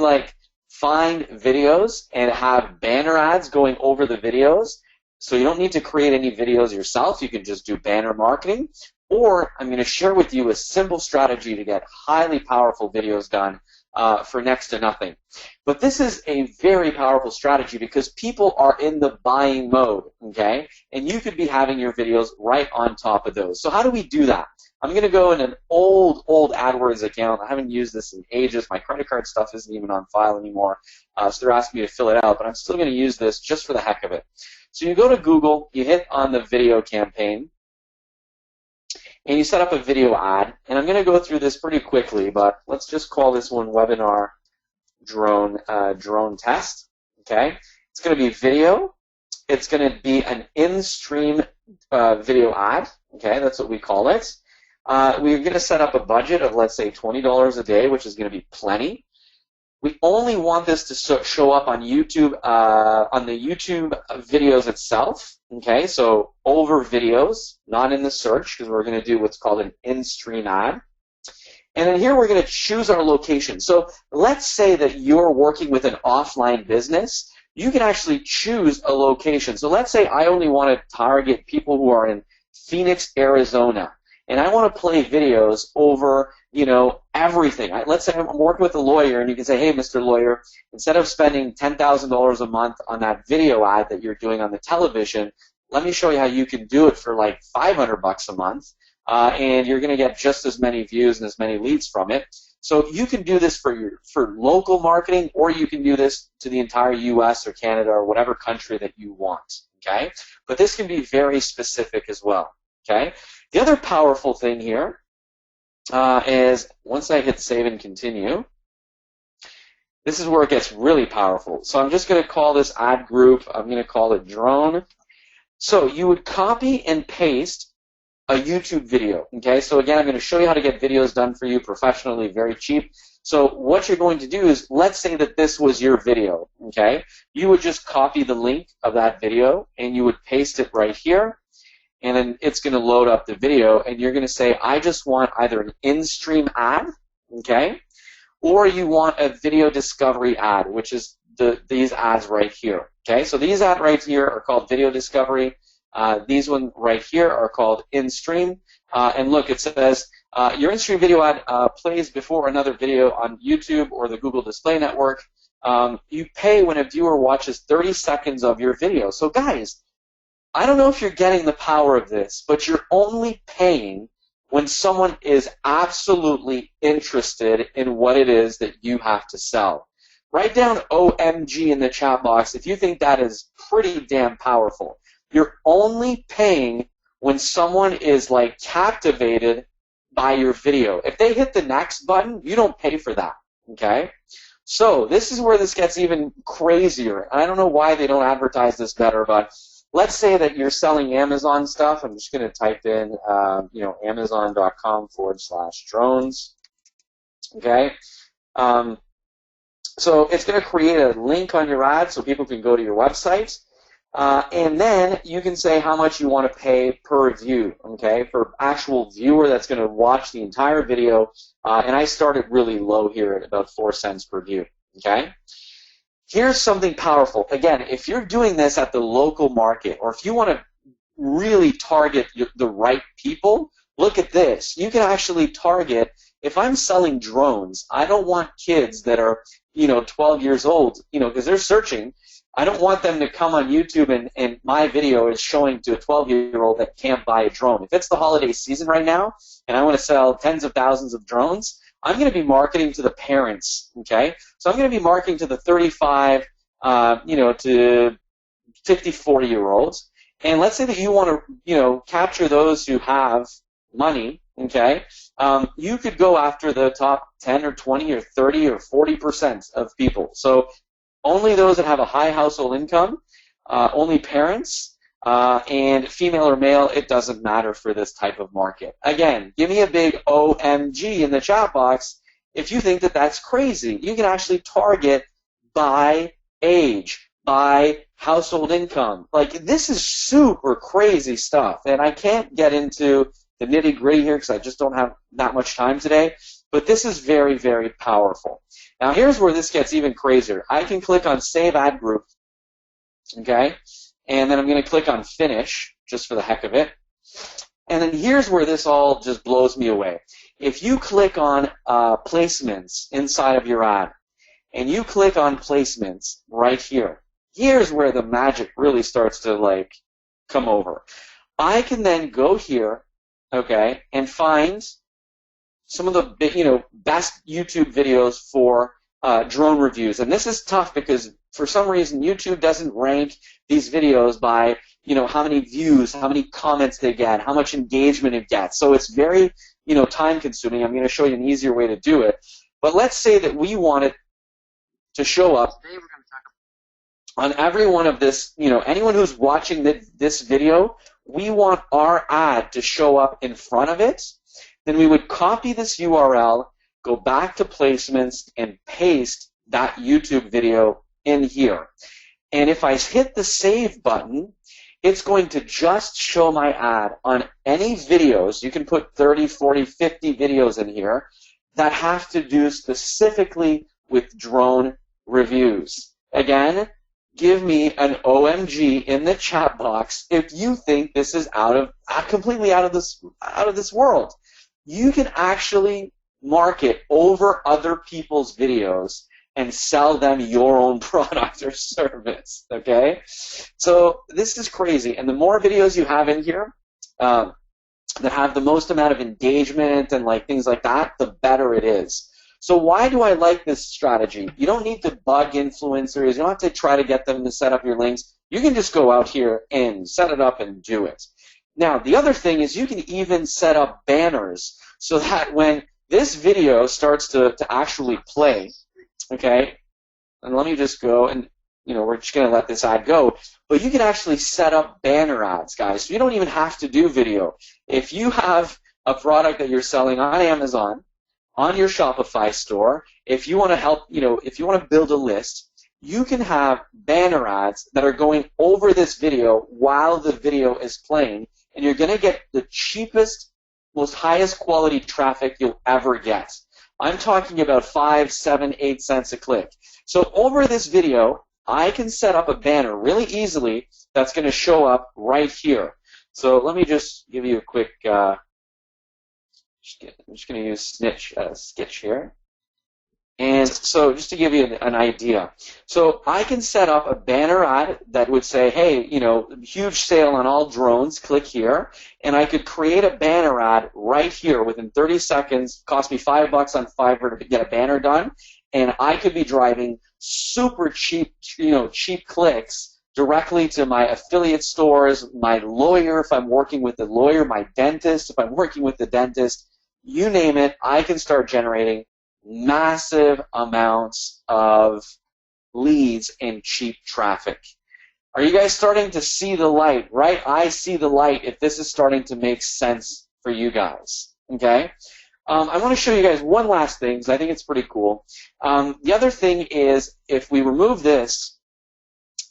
find videos and have banner ads going over the videos. So you don't need to create any videos yourself. You can just do banner marketing. Or I'm going to share with you a simple strategy to get highly powerful videos done for next to nothing. But this is a very powerful strategy because people are in the buying mode, okay? And you could be having your videos right on top of those. So how do we do that? I'm going to go in an old AdWords account. I haven't used this in ages. My credit card stuff isn't even on file anymore. So they're asking me to fill it out, but I'm still going to use this just for the heck of it. So you go to Google, you hit on the video campaign, and you set up a video ad. And I'm going to go through this pretty quickly, but let's just call this one webinar drone test. Okay, it's going to be video. It's going to be an in-stream video ad. Okay, that's what we call it. We're going to set up a budget of, let's say, $20 a day, which is going to be plenty. We only want this to show up on YouTube, on the YouTube videos itself. Okay, so over videos, not in the search, because we're going to do what's called an in-stream ad. And then here we're going to choose our location. So let's say that you're working with an offline business. You can actually choose a location. So let's say I only want to target people who are in Phoenix, Arizona. And I want to play videos over, everything. Let's say I'm working with a lawyer, and you can say, hey, Mr. Lawyer, instead of spending $10,000 a month on that video ad that you're doing on the television, let me show you how you can do it for like $500 a month, and you're going to get just as many views and as many leads from it. So you can do this for local marketing, or you can do this to the entire U.S. or Canada or whatever country that you want. Okay, but this can be very specific as well. Okay. The other powerful thing here is once I hit save and continue, this is where it gets really powerful. So I'm just going to call this ad group, I'm going to call it drone. So you would copy and paste a YouTube video. Okay, so again, I'm going to show you how to get videos done for you professionally, very cheap. So what you're going to do is, let's say that this was your video. Okay, you would just copy the link of that video and you would paste it right here. And then it's going to load up the video, and you're going to say, I just want either an in-stream ad, okay, or you want a video discovery ad, which is these ads right here, okay? So these ads right here are called video discovery. These ones right here are called in-stream. And look, it says, your in-stream video ad plays before another video on YouTube or the Google Display Network. You pay when a viewer watches 30 seconds of your video. So guys, I don't know if you're getting the power of this, but you're only paying when someone is absolutely interested in what it is that you have to sell. Write down OMG in the chat box if you think that is pretty damn powerful. You're only paying when someone is captivated by your video. If they hit the next button, you don't pay for that, okay? So this is where this gets even crazier. I don't know why they don't advertise this better, but let's say that you're selling Amazon stuff. I'm just going to type in, Amazon.com/drones. Okay. So it's going to create a link on your ad so people can go to your website. And then you can say how much you want to pay per view, okay, for actual viewer that's going to watch the entire video. And I started really low here at about 4 cents per view, okay? Here's something powerful. Again, if you're doing this at the local market, or if you want to really target the right people, look at this. You can actually target, if I'm selling drones, I don't want kids that are, 12 years old, because they're searching. I don't want them to come on YouTube and my video is showing to a 12-year-old that can't buy a drone. If it's the holiday season right now and I want to sell tens of thousands of drones, I'm going to be marketing to the parents, okay? So I'm going to be marketing to the 35, to 54-year-olds, And let's say that you want to, capture those who have money, okay? You could go after the top 10 or 20 or 30 or 40% of people. So only those that have a high household income, only parents, and female or male, it doesn't matter for this type of market. Again, give me a big OMG in the chat box if you think that that's crazy. You can actually target by age, by household income. Like, this is super crazy stuff, and I can't get into the nitty-gritty here because I just don't have that much time today, but this is very, very powerful. Now, here's where this gets even crazier. I can click on Save Ad Group, okay, and then I'm going to click on Finish, just for the heck of it, and then here's where this all just blows me away. If you click on placements inside of your ad, and you click on placements right here, here's where the magic really starts to, like, come over. I can then go here, okay, and find some of the best YouTube videos for drone reviews. And this is tough because for some reason YouTube doesn't rank these videos by how many views, how many comments they get, how much engagement it gets. So it's very time consuming. I'm going to show you an easier way to do it. But let's say that we wanted to show up on every one of this, anyone who's watching this video, we want our ad to show up in front of it. Then we would copy this URL, go back to placements, and paste that YouTube video in here. And if I hit the save button, it's going to just show my ad on any videos. You can put 30, 40, 50 videos in here that have to do specifically with drone reviews. Again, give me an OMG in the chat box if you think this is completely out of this world. You can actually market over other people's videos and sell them your own product or service, okay? So this is crazy. And the more videos you have in here that have the most amount of engagement and things like that, the better it is. So why do I like this strategy? You don't need to bug influencers. You don't have to try to get them to set up your links. You can just go out here and set it up and do it. Now, the other thing is you can even set up banners so that when this video starts to actually play, okay, and let me just go and, we're just going to let this ad go, but you can actually set up banner ads, guys. So you don't even have to do video. If you have a product that you're selling on Amazon, on your Shopify store, if you want to help, if you want to build a list, you can have banner ads that are going over this video while the video is playing, and you're going to get the cheapest, most highest quality traffic you'll ever get. I'm talking about 5, 7, 8 cents a click. So over this video, I can set up a banner really easily that's going to show up right here. So let me just give you a quick, I'm just going to use Sketch here. And so just to give you an idea, so I can set up a banner ad that would say, hey, huge sale on all drones, click here, and I could create a banner ad right here within 30 seconds, cost me $5 on Fiverr to get a banner done, and I could be driving super cheap, cheap clicks directly to my affiliate stores, my lawyer if I'm working with the lawyer, my dentist if I'm working with the dentist, you name it, I can start generating massive amounts of leads and cheap traffic. Are you guys starting to see the light, right? I see the light if this is starting to make sense for you guys, okay? I want to show you guys one last thing because I think it's pretty cool. The other thing is if we remove this,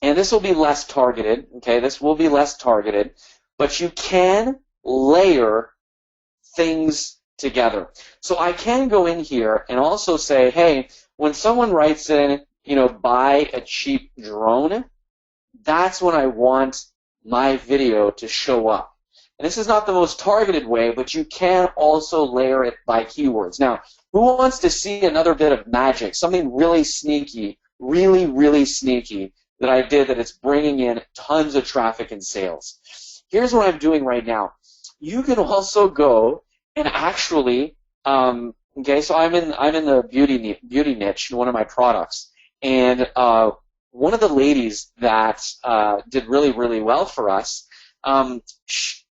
and this will be less targeted, okay? This will be less targeted, but you can layer things together. So I can go in here and also say, hey, when someone writes in, buy a cheap drone, that's when I want my video to show up. And this is not the most targeted way, but you can also layer it by keywords. Now, who wants to see another bit of magic, something really sneaky, really, really sneaky that I did that it's bringing in tons of traffic and sales? Here's what I'm doing right now. You can also go and actually, okay, so I'm in the beauty niche in one of my products, and one of the ladies that did really, really well for us,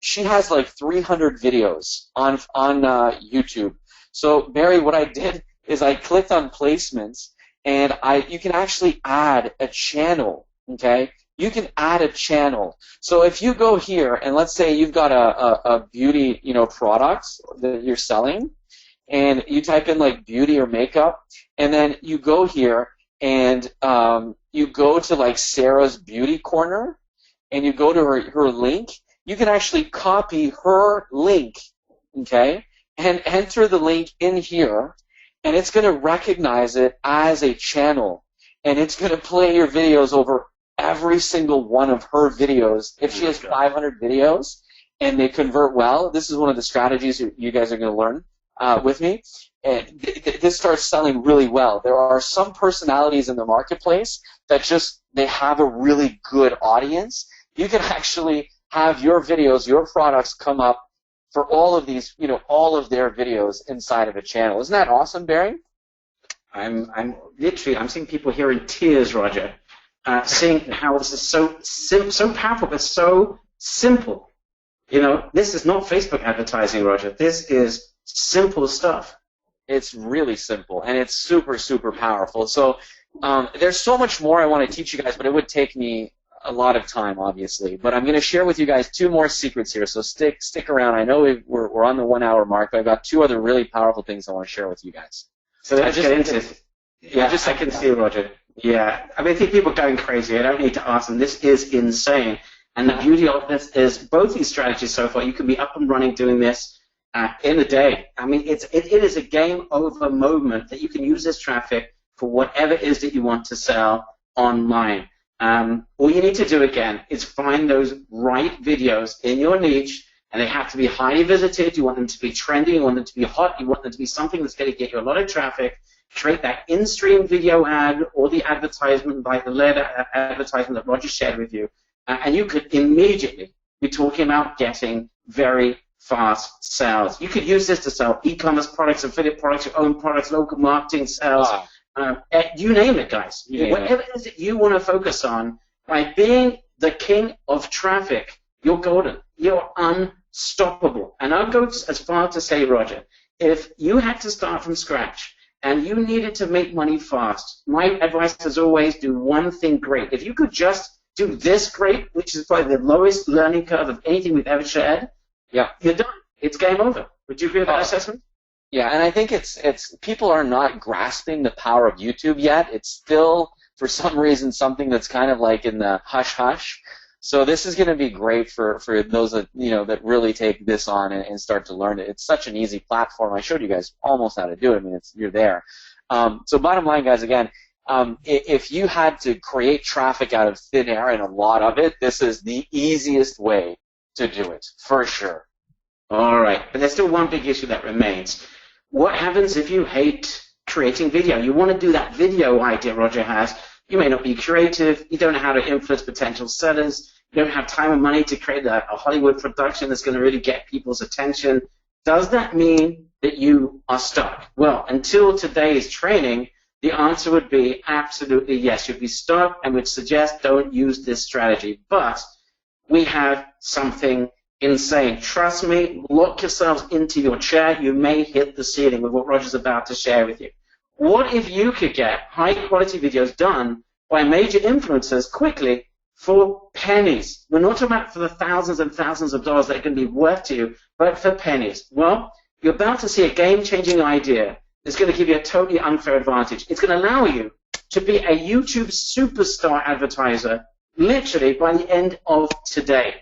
She has like 300 videos on YouTube. So Barry, what I did is I clicked on placements, and you can actually add a channel. Okay, you can add a channel. So if you go here and let's say you've got a beauty product that you're selling, and you type in like beauty or makeup, and then you go here and you go to like Sarah's Beauty Corner, and you go to her link. You can actually copy her link, okay, and enter the link in here, and it's going to recognize it as a channel, and it's going to play your videos over every single one of her videos. If she has 500 videos and they convert well, this is one of the strategies you guys are going to learn with me. And this starts selling really well. There are some personalities in the marketplace that they have a really good audience. You can actually have your videos, your products come up for all of these, all of their videos inside of a channel. Isn't that awesome, Barry? I'm seeing people here in tears, Roger, seeing how this is so powerful, but so simple. This is not Facebook advertising, Roger. This is simple stuff. It's really simple, and it's super, super powerful. So there's so much more I want to teach you guys, but it would take me a lot of time, obviously. But I'm going to share with you guys 2 more secrets here, so stick around. I know we're on the 1 hour mark, but I've got 2 other really powerful things I want to share with you guys. So let's get into it. Yeah, I can see, Roger. Yeah, I think people are going crazy. I don't need to ask them. This is insane. And the beauty of this is both these strategies so far, you can be up and running doing this in a day. I mean, it is a game over moment that you can use this traffic for whatever it is that you want to sell online. All you need to do, again, is find those right videos in your niche, and they have to be highly visited. You want them to be trendy. You want them to be hot. You want them to be something that's going to get you a lot of traffic. Create that in-stream video ad or the advertisement, like the lead advertisement that Roger shared with you, and you could immediately be talking about getting very fast sales. You could use this to sell e-commerce products, affiliate products, your own products, local marketing sales. You name it, guys. Whatever it is that you want to focus on, by being the king of traffic, you're golden. You're unstoppable. And I'll go as far to say, Roger, if you had to start from scratch and you needed to make money fast, my advice is always do one thing great. If you could just do this great, which is probably the lowest learning curve of anything we've ever shared, you're done. It's game over. Would you agree with that assessment? Yeah, and I think it's people are not grasping the power of YouTube yet. It's still, for some reason, something that's kind of like in the hush-hush. So this is going to be great for those that that really take this on and start to learn it. It's such an easy platform. I showed you guys almost how to do it. I mean, you're there. So bottom line, guys, again, if you had to create traffic out of thin air and a lot of it, this is the easiest way to do it, for sure. All right, but there's still one big issue that remains. What happens if you hate creating video? You want to do that video idea Roger has. You may not be creative. You don't know how to influence potential sellers. You don't have time and money to create a Hollywood production that's going to really get people's attention. Does that mean that you are stuck? Well, until today's training, the answer would be absolutely yes. You'd be stuck, and would suggest don't use this strategy. But we have something insane. Trust me, lock yourselves into your chair. You may hit the ceiling with what Roger's about to share with you. What if you could get high-quality videos done by major influencers quickly for pennies? We're not talking about for the thousands and thousands of dollars that are going to be worth to you, but for pennies. Well, you're about to see a game-changing idea that's going to give you a totally unfair advantage. It's going to allow you to be a YouTube superstar advertiser literally by the end of today.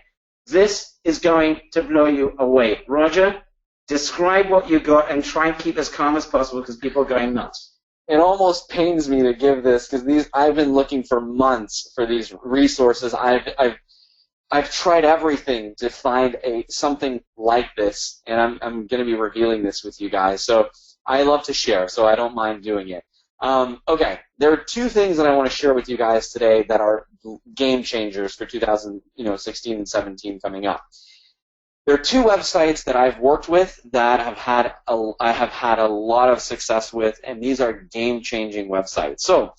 This is going to blow you away. Roger, describe what you got and try and keep as calm as possible because people are going nuts. It almost pains me to give this because I've been looking for months for these resources. I've tried everything to find something like this, and I'm going to be revealing this with you guys. So I love to share, so I don't mind doing it. Okay, there are 2 things that I want to share with you guys today that are game changers for 2016 and 17 coming up. There are 2 websites that I've worked with that I have had a lot of success with, and these are game-changing websites. So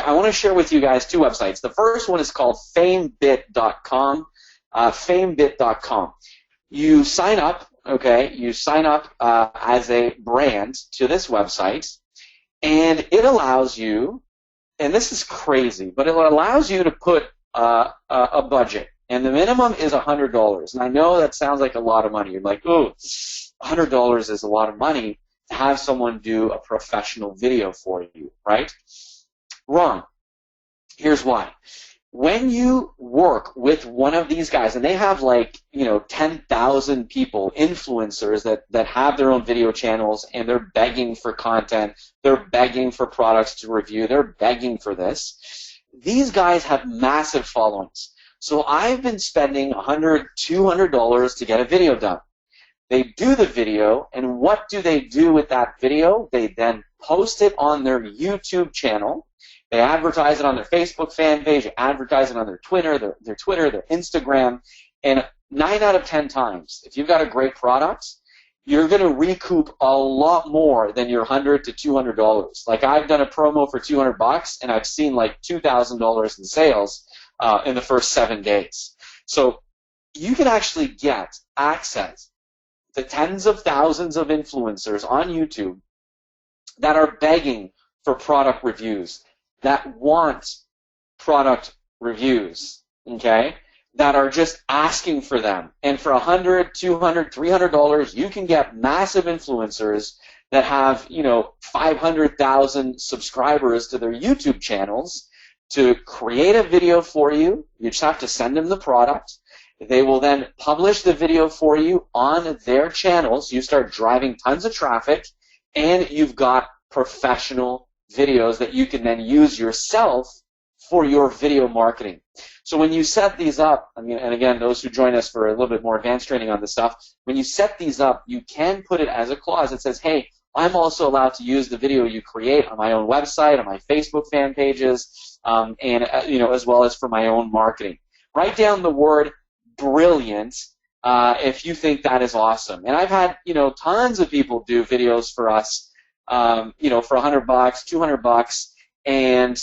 I want to share with you guys 2 websites. The first one is called famebit.com. famebit.com. You sign up, okay? You sign up as a brand to this website, and it allows you, and this is crazy, but it allows you to put a budget, and the minimum is $100. And I know that sounds like a lot of money. You're like, ooh, $100 is a lot of money to have someone do a professional video for you, right? Wrong. Here's why. When you work with one of these guys, and they have like, 10,000 people, influencers that have their own video channels, and they're begging for content, they're begging for products to review, they're begging for this. These guys have massive followings. So I've been spending $100, $200 to get a video done. They do the video, and what do they do with that video? They then post it on their YouTube channel. They advertise it on their Facebook fan page, they advertise it on their Twitter, their Instagram, and 9 out of 10 times, if you've got a great product, you're going to recoup a lot more than your $100 to $200. Like, I've done a promo for $200, and I've seen like $2,000 in sales in the first 7 days. So you can actually get access to tens of thousands of influencers on YouTube that are begging for product reviews, that want product reviews, okay, that are just asking for them. And for $100, $200, $300, you can get massive influencers that have, 500,000 subscribers to their YouTube channels to create a video for you. You just have to send them the product. They will then publish the video for you on their channels. You start driving tons of traffic, and you've got professional videos that you can then use yourself for your video marketing. So when you set these up, and again, those who join us for a little bit more advanced training on this stuff, when you set these up, you can put it as a clause that says, hey, I'm also allowed to use the video you create on my own website, on my Facebook fan pages, and as well as for my own marketing. Write down the word brilliant if you think that is awesome. And I've had tons of people do videos for us, for $100, $200, and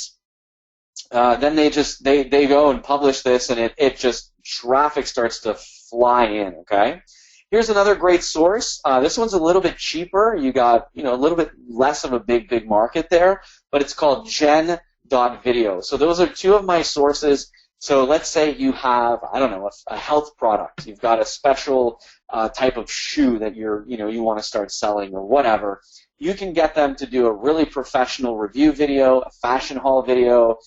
then they go and publish this, and it just traffic starts to fly in. Okay. Here's another great source. This one's a little bit cheaper. You got a little bit less of a big market there, but it's called Gen.video. So those are two of my sources. So let's say you have, I don't know, a health product. You've got a special type of shoe that you want to start selling or whatever. You can get them to do a really professional review video, a fashion haul video,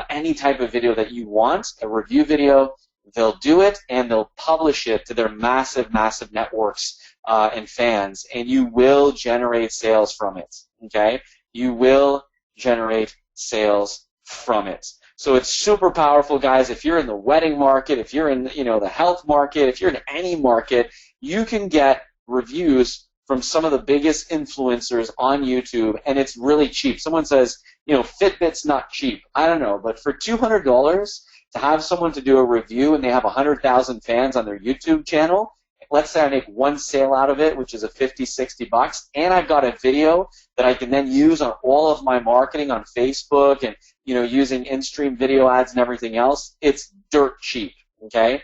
any type of video that you want, a review video. They'll do it, and they'll publish it to their massive networks and fans, and you will generate sales from it, okay? You will generate sales from it. So it's super powerful, guys. If you're in the wedding market, if you're in the health market, if you're in any market, you can get reviews from some of the biggest influencers on YouTube, and it's really cheap. Someone says, Fitbit's not cheap. I don't know, but for $200 to have someone to do a review and they have 100,000 fans on their YouTube channel, let's say I make one sale out of it, which is a $50, $60, and I've got a video that I can then use on all of my marketing on Facebook and using in-stream video ads and everything else, it's dirt cheap, okay?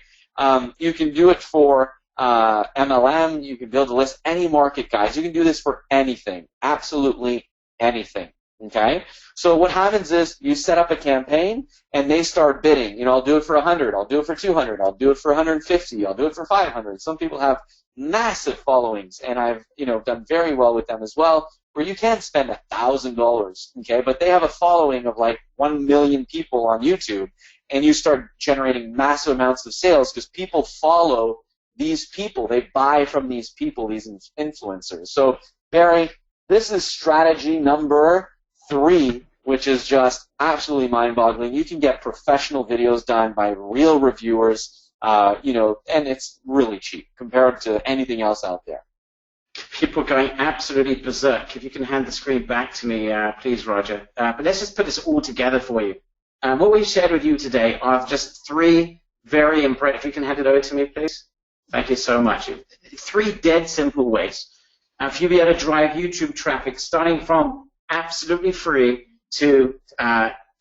You can do it for MLM, you can build a list, any market, guys. You can do this for anything, absolutely anything, okay? So what happens is you set up a campaign and they start bidding. I'll do it for 100, I'll do it for 200, I'll do it for 150, I'll do it for 500. Some people have massive followings, and I've done very well with them as well, where you can spend $1,000, okay? But they have a following of like 1 million people on YouTube, and you start generating massive amounts of sales because people follow these people. They buy from these people, these influencers. So, Barry, this is strategy number 3, which is just absolutely mind-boggling. You can get professional videos done by real reviewers, and it's really cheap compared to anything else out there. People going absolutely berserk. If you can hand the screen back to me, please, Roger. But let's just put this all together for you. What we've shared with you today are just 3 very impressive. If you can hand it over to me, please. Thank you so much. 3 dead simple ways for you to be able to drive YouTube traffic, starting from absolutely free to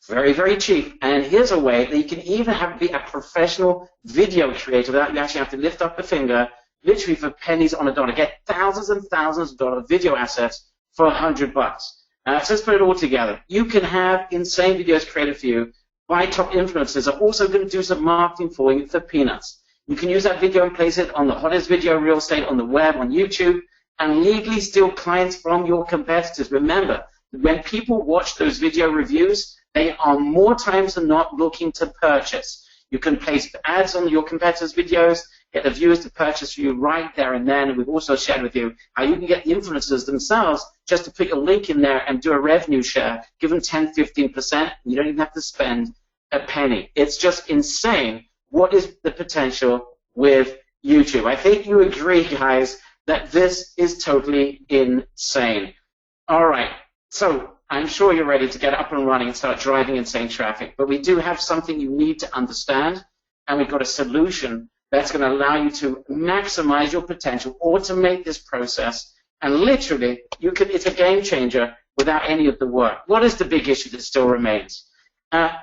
very, very cheap. And here's a way that you can even be a professional video creator without you actually have to lift up a finger, literally for pennies on a dollar. Get thousands and thousands of dollar video assets for $100. So let's put it all together. You can have insane videos created for you by top influencers are also going to do some marketing for you for peanuts. You can use that video and place it on the hottest video real estate on the web, on YouTube, and legally steal clients from your competitors. Remember, when people watch those video reviews, they are more times than not looking to purchase. You can place ads on your competitors' videos, get the viewers to purchase for you right there and then. And we've also shared with you how you can get the influencers themselves just to put a link in there and do a revenue share, give them 10, 15%. You don't even have to spend a penny. It's just insane. What is the potential with YouTube? I think you agree, guys, that this is totally insane. All right, so I'm sure you're ready to get up and running and start driving insane traffic, but we do have something you need to understand, and we've got a solution that's going to allow you to maximize your potential, automate this process, and literally, it's a game changer without any of the work. What is the big issue that still remains?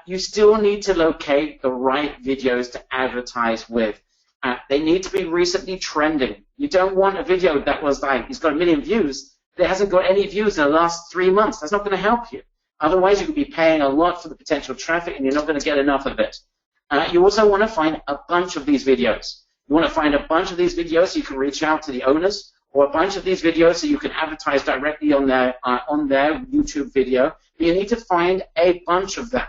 You still need to locate the right videos to advertise with. They need to be recently trending. You don't want a video that was like, it's got 1 million views, that hasn't got any views in the last 3 months. That's not going to help you. Otherwise, you could be paying a lot for the potential traffic, and you're not going to get enough of it. You also want to find a bunch of these videos. You want to find a bunch of these videos so you can reach out to the owners, or a bunch of these videos so you can advertise directly on their YouTube video. But you need to find a bunch of them.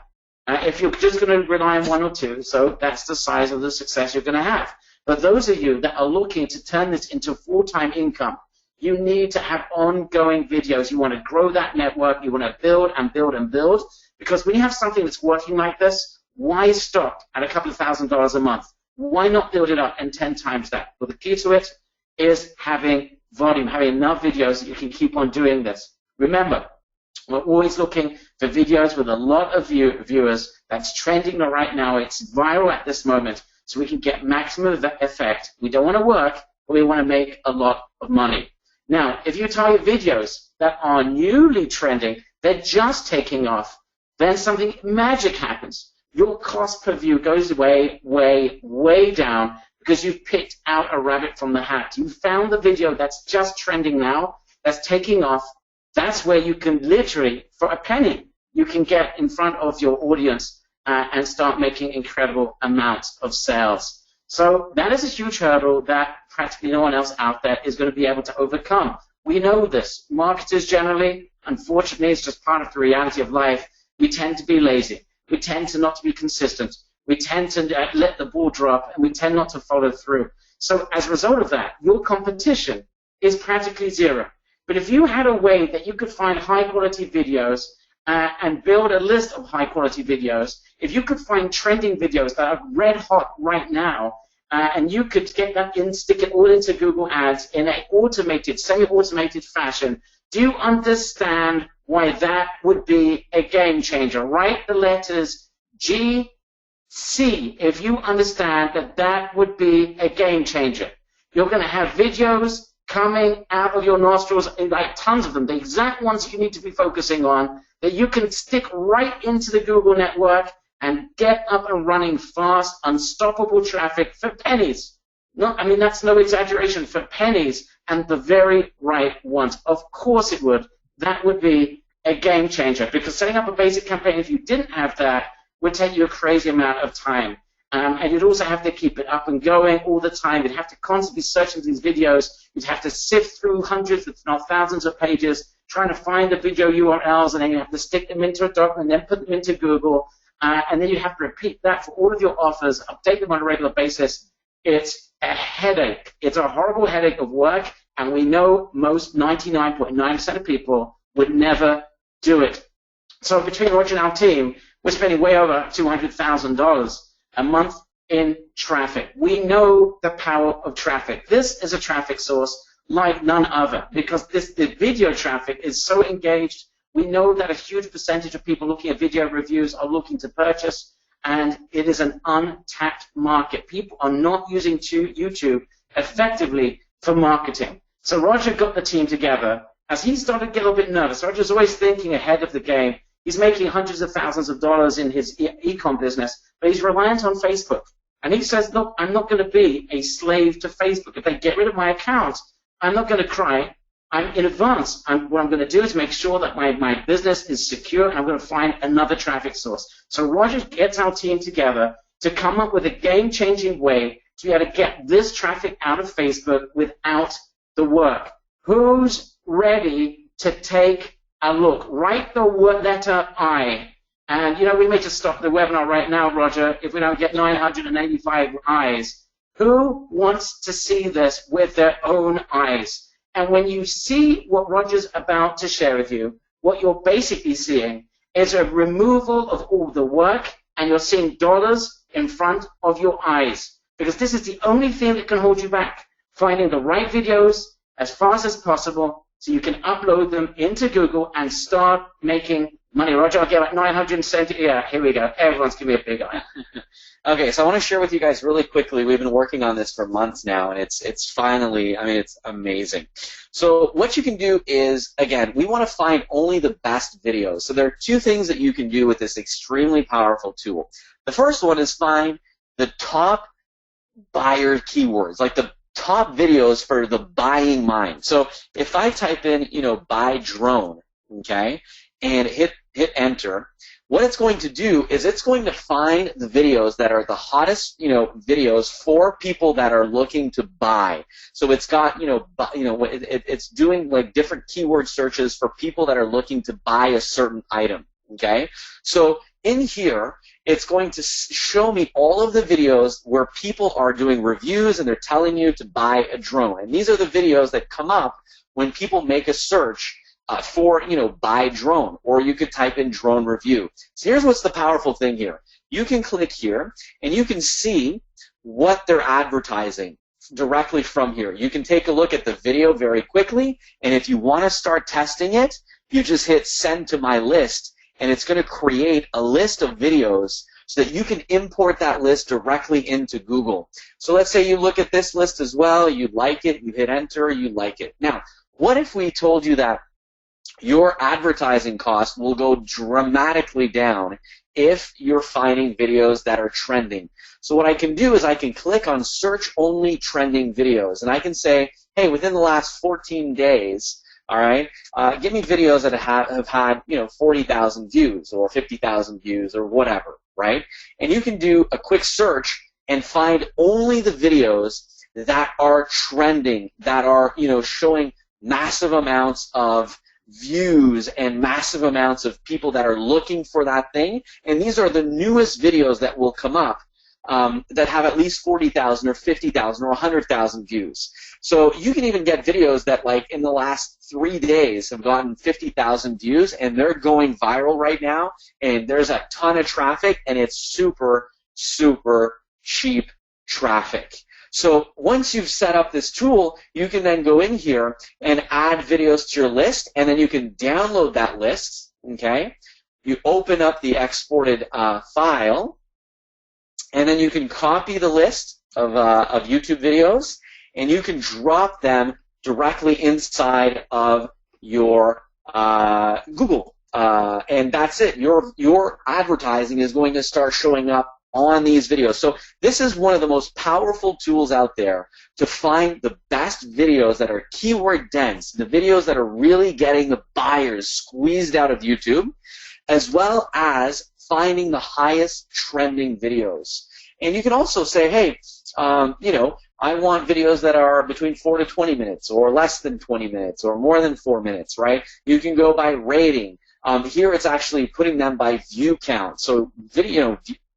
If you're just going to rely on 1 or 2, so that's the size of the success you're going to have. But those of you that are looking to turn this into full-time income, you need to have ongoing videos. You want to grow that network. You want to build and build and build. Because when you have something that's working like this, why stop at a couple of $1,000s a month? Why not build it up and 10 times that? Well, the key to it is having volume, having enough videos that you can keep on doing this. Remember, we're always looking for videos with a lot of viewers that's trending right now. It's viral at this moment, so we can get maximum effect. We don't want to work, but we want to make a lot of money. Now, if you target videos that are newly trending, they're just taking off, then something magic happens. Your cost per view goes way, way, way down because you've picked out a rabbit from the hat. You found the video that's just trending now, that's taking off. That's where you can literally, for a penny, you can get in front of your audience and start making incredible amounts of sales. So that is a huge hurdle that practically no one else out there is going to be able to overcome. We know this. Marketers generally, unfortunately, it's just part of the reality of life. We tend to be lazy. We tend to not to be consistent. We tend to let the ball drop, and we tend not to follow through. So as a result of that, your competition is practically zero. But if you had a way that you could find high-quality videos and build a list of high-quality videos, if you could find trending videos that are red hot right now, and you could get that in, stick it all into Google Ads in an automated, semi-automated fashion, do you understand why that would be a game changer? Write the letters G, C, if you understand that that would be a game changer. You're going to have videos coming out of your nostrils, like tons of them, the exact ones you need to be focusing on, that you can stick right into the Google network and get up and running fast, unstoppable traffic for pennies. No, I mean, that's no exaggeration, for pennies, and the very right ones. Of course it would. That would be a game changer, because setting up a basic campaign, if you didn't have that, would take you a crazy amount of time. And you'd also have to keep it up and going all the time. You'd have to constantly search for these videos. You'd have to sift through hundreds, if not thousands of pages, trying to find the video URLs, and then you have to stick them into a document, and then put them into Google, and then you have to repeat that for all of your offers, update them on a regular basis. It's a headache. It's a horrible headache of work, and we know most 99.9% of people would never do it. So between Roger and our team, we're spending way over $200,000 a month in traffic. We know the power of traffic. This is a traffic source like none other, because the video traffic is so engaged. We know that a huge percentage of people looking at video reviews are looking to purchase, and it is an untapped market. People are not using YouTube effectively for marketing. So Roger got the team together. As he started to get a little bit nervous, Roger's always thinking ahead of the game. He's making hundreds of thousands of dollars in his e-com business, but he's reliant on Facebook. And he says, look, I'm not going to be a slave to Facebook. If they get rid of my account, I'm not going to cry. I'm in advance. What I'm going to do is make sure that my business is secure, and I'm going to find another traffic source. So Roger gets our team together to come up with a game-changing way to be able to get this traffic out of Facebook without the work. Who's ready to take a look? Write the letter I. And, you know, we may just stop the webinar right now, Roger, if we don't get 985 eyes. Who wants to see this with their own eyes? And when you see what Roger's about to share with you, what you're basically seeing is a removal of all the work, and you're seeing dollars in front of your eyes. Because this is the only thing that can hold you back. Finding the right videos as fast as possible so you can upload them into Google and start making money. Roger, I'll get like 970. Yeah, here we go. Everyone's giving me a big eye. Okay, so I want to share with you guys really quickly. We've been working on this for months now, and it's finally, I mean, it's amazing. So what you can do is, again, we want to find only the best videos. So there are two things that you can do with this extremely powerful tool. The first one is find the top buyer keywords, like the top videos for the buying mind. So if I type in, you know, buy drone, okay, and hit enter, what it's going to do is it's going to find the videos that are the hottest, you know, videos for people that are looking to buy. So it's got, it's doing like different keyword searches for people that are looking to buy a certain item, okay? So in here, it's going to show me all of the videos where people are doing reviews and they're telling you to buy a drone. And these are the videos that come up when people make a search for, you know, buy drone, or you could type in drone review. So here's what's the powerful thing here. You can click here, and you can see what they're advertising directly from here. You can take a look at the video very quickly, and if you want to start testing it, you just hit send to my list, and it's going to create a list of videos so that you can import that list directly into Google. So let's say you look at this list as well, you like it, you hit enter, you like it. Now, what if we told you that your advertising cost will go dramatically down if you're finding videos that are trending? So what I can do is I can click on search only trending videos, and I can say, hey, within the last 14 days, all right, give me videos that have had, you know, 40,000 views or 50,000 views or whatever, right? And you can do a quick search and find only the videos that are trending, that are, you know, showing massive amounts of views and massive amounts of people that are looking for that thing. And these are the newest videos that will come up that have at least 40,000 or 50,000 or 100,000 views. So you can even get videos that, like, in the last 3 days have gotten 50,000 views, and they're going viral right now, and there's a ton of traffic, and it's super, super cheap traffic. So once you've set up this tool, you can then go in here and add videos to your list, and then you can download that list, okay? You open up the exported file, and then you can copy the list of YouTube videos, and you can drop them directly inside of your Google. And that's it. Your advertising is going to start showing up on these videos. So this is one of the most powerful tools out there to find the best videos that are keyword dense, the videos that are really getting the buyers squeezed out of YouTube, as well as finding the highest trending videos. And you can also say, hey, you know, I want videos that are between 4 to 20 minutes or less than 20 minutes or more than 4 minutes, right? You can go by rating. Here it's actually putting them by view count. So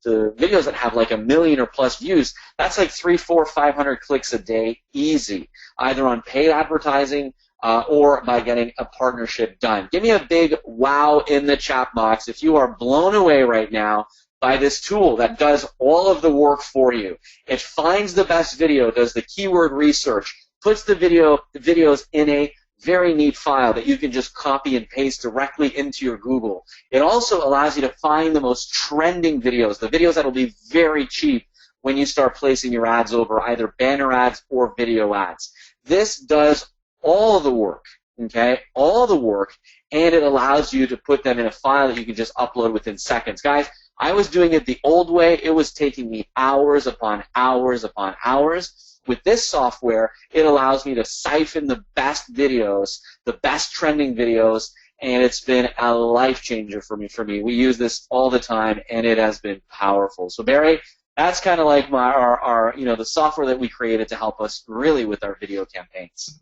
the videos that have like 1 million or plus views, that's like 300, 400, 500 clicks a day, easy, either on paid advertising or by getting a partnership done. Give me a big wow in the chat box if you are blown away right now by this tool that does all of the work for you. It finds the best video, does the keyword research, puts the videos in a very neat file that you can just copy and paste directly into your Google. It also allows you to find the most trending videos, the videos that will be very cheap when you start placing your ads over either banner ads or video ads. This does all the work okay, all the work, and it allows you to put them in a file that you can just upload within seconds. Guys, I was doing it the old way. It was taking me hours upon hours upon hours. With this software, it allows me to siphon the best videos, the best trending videos, and it's been a life changer for me. We use this all the time, and it has been powerful. So Barry, that's kind of like our the software that we created to help us really with our video campaigns.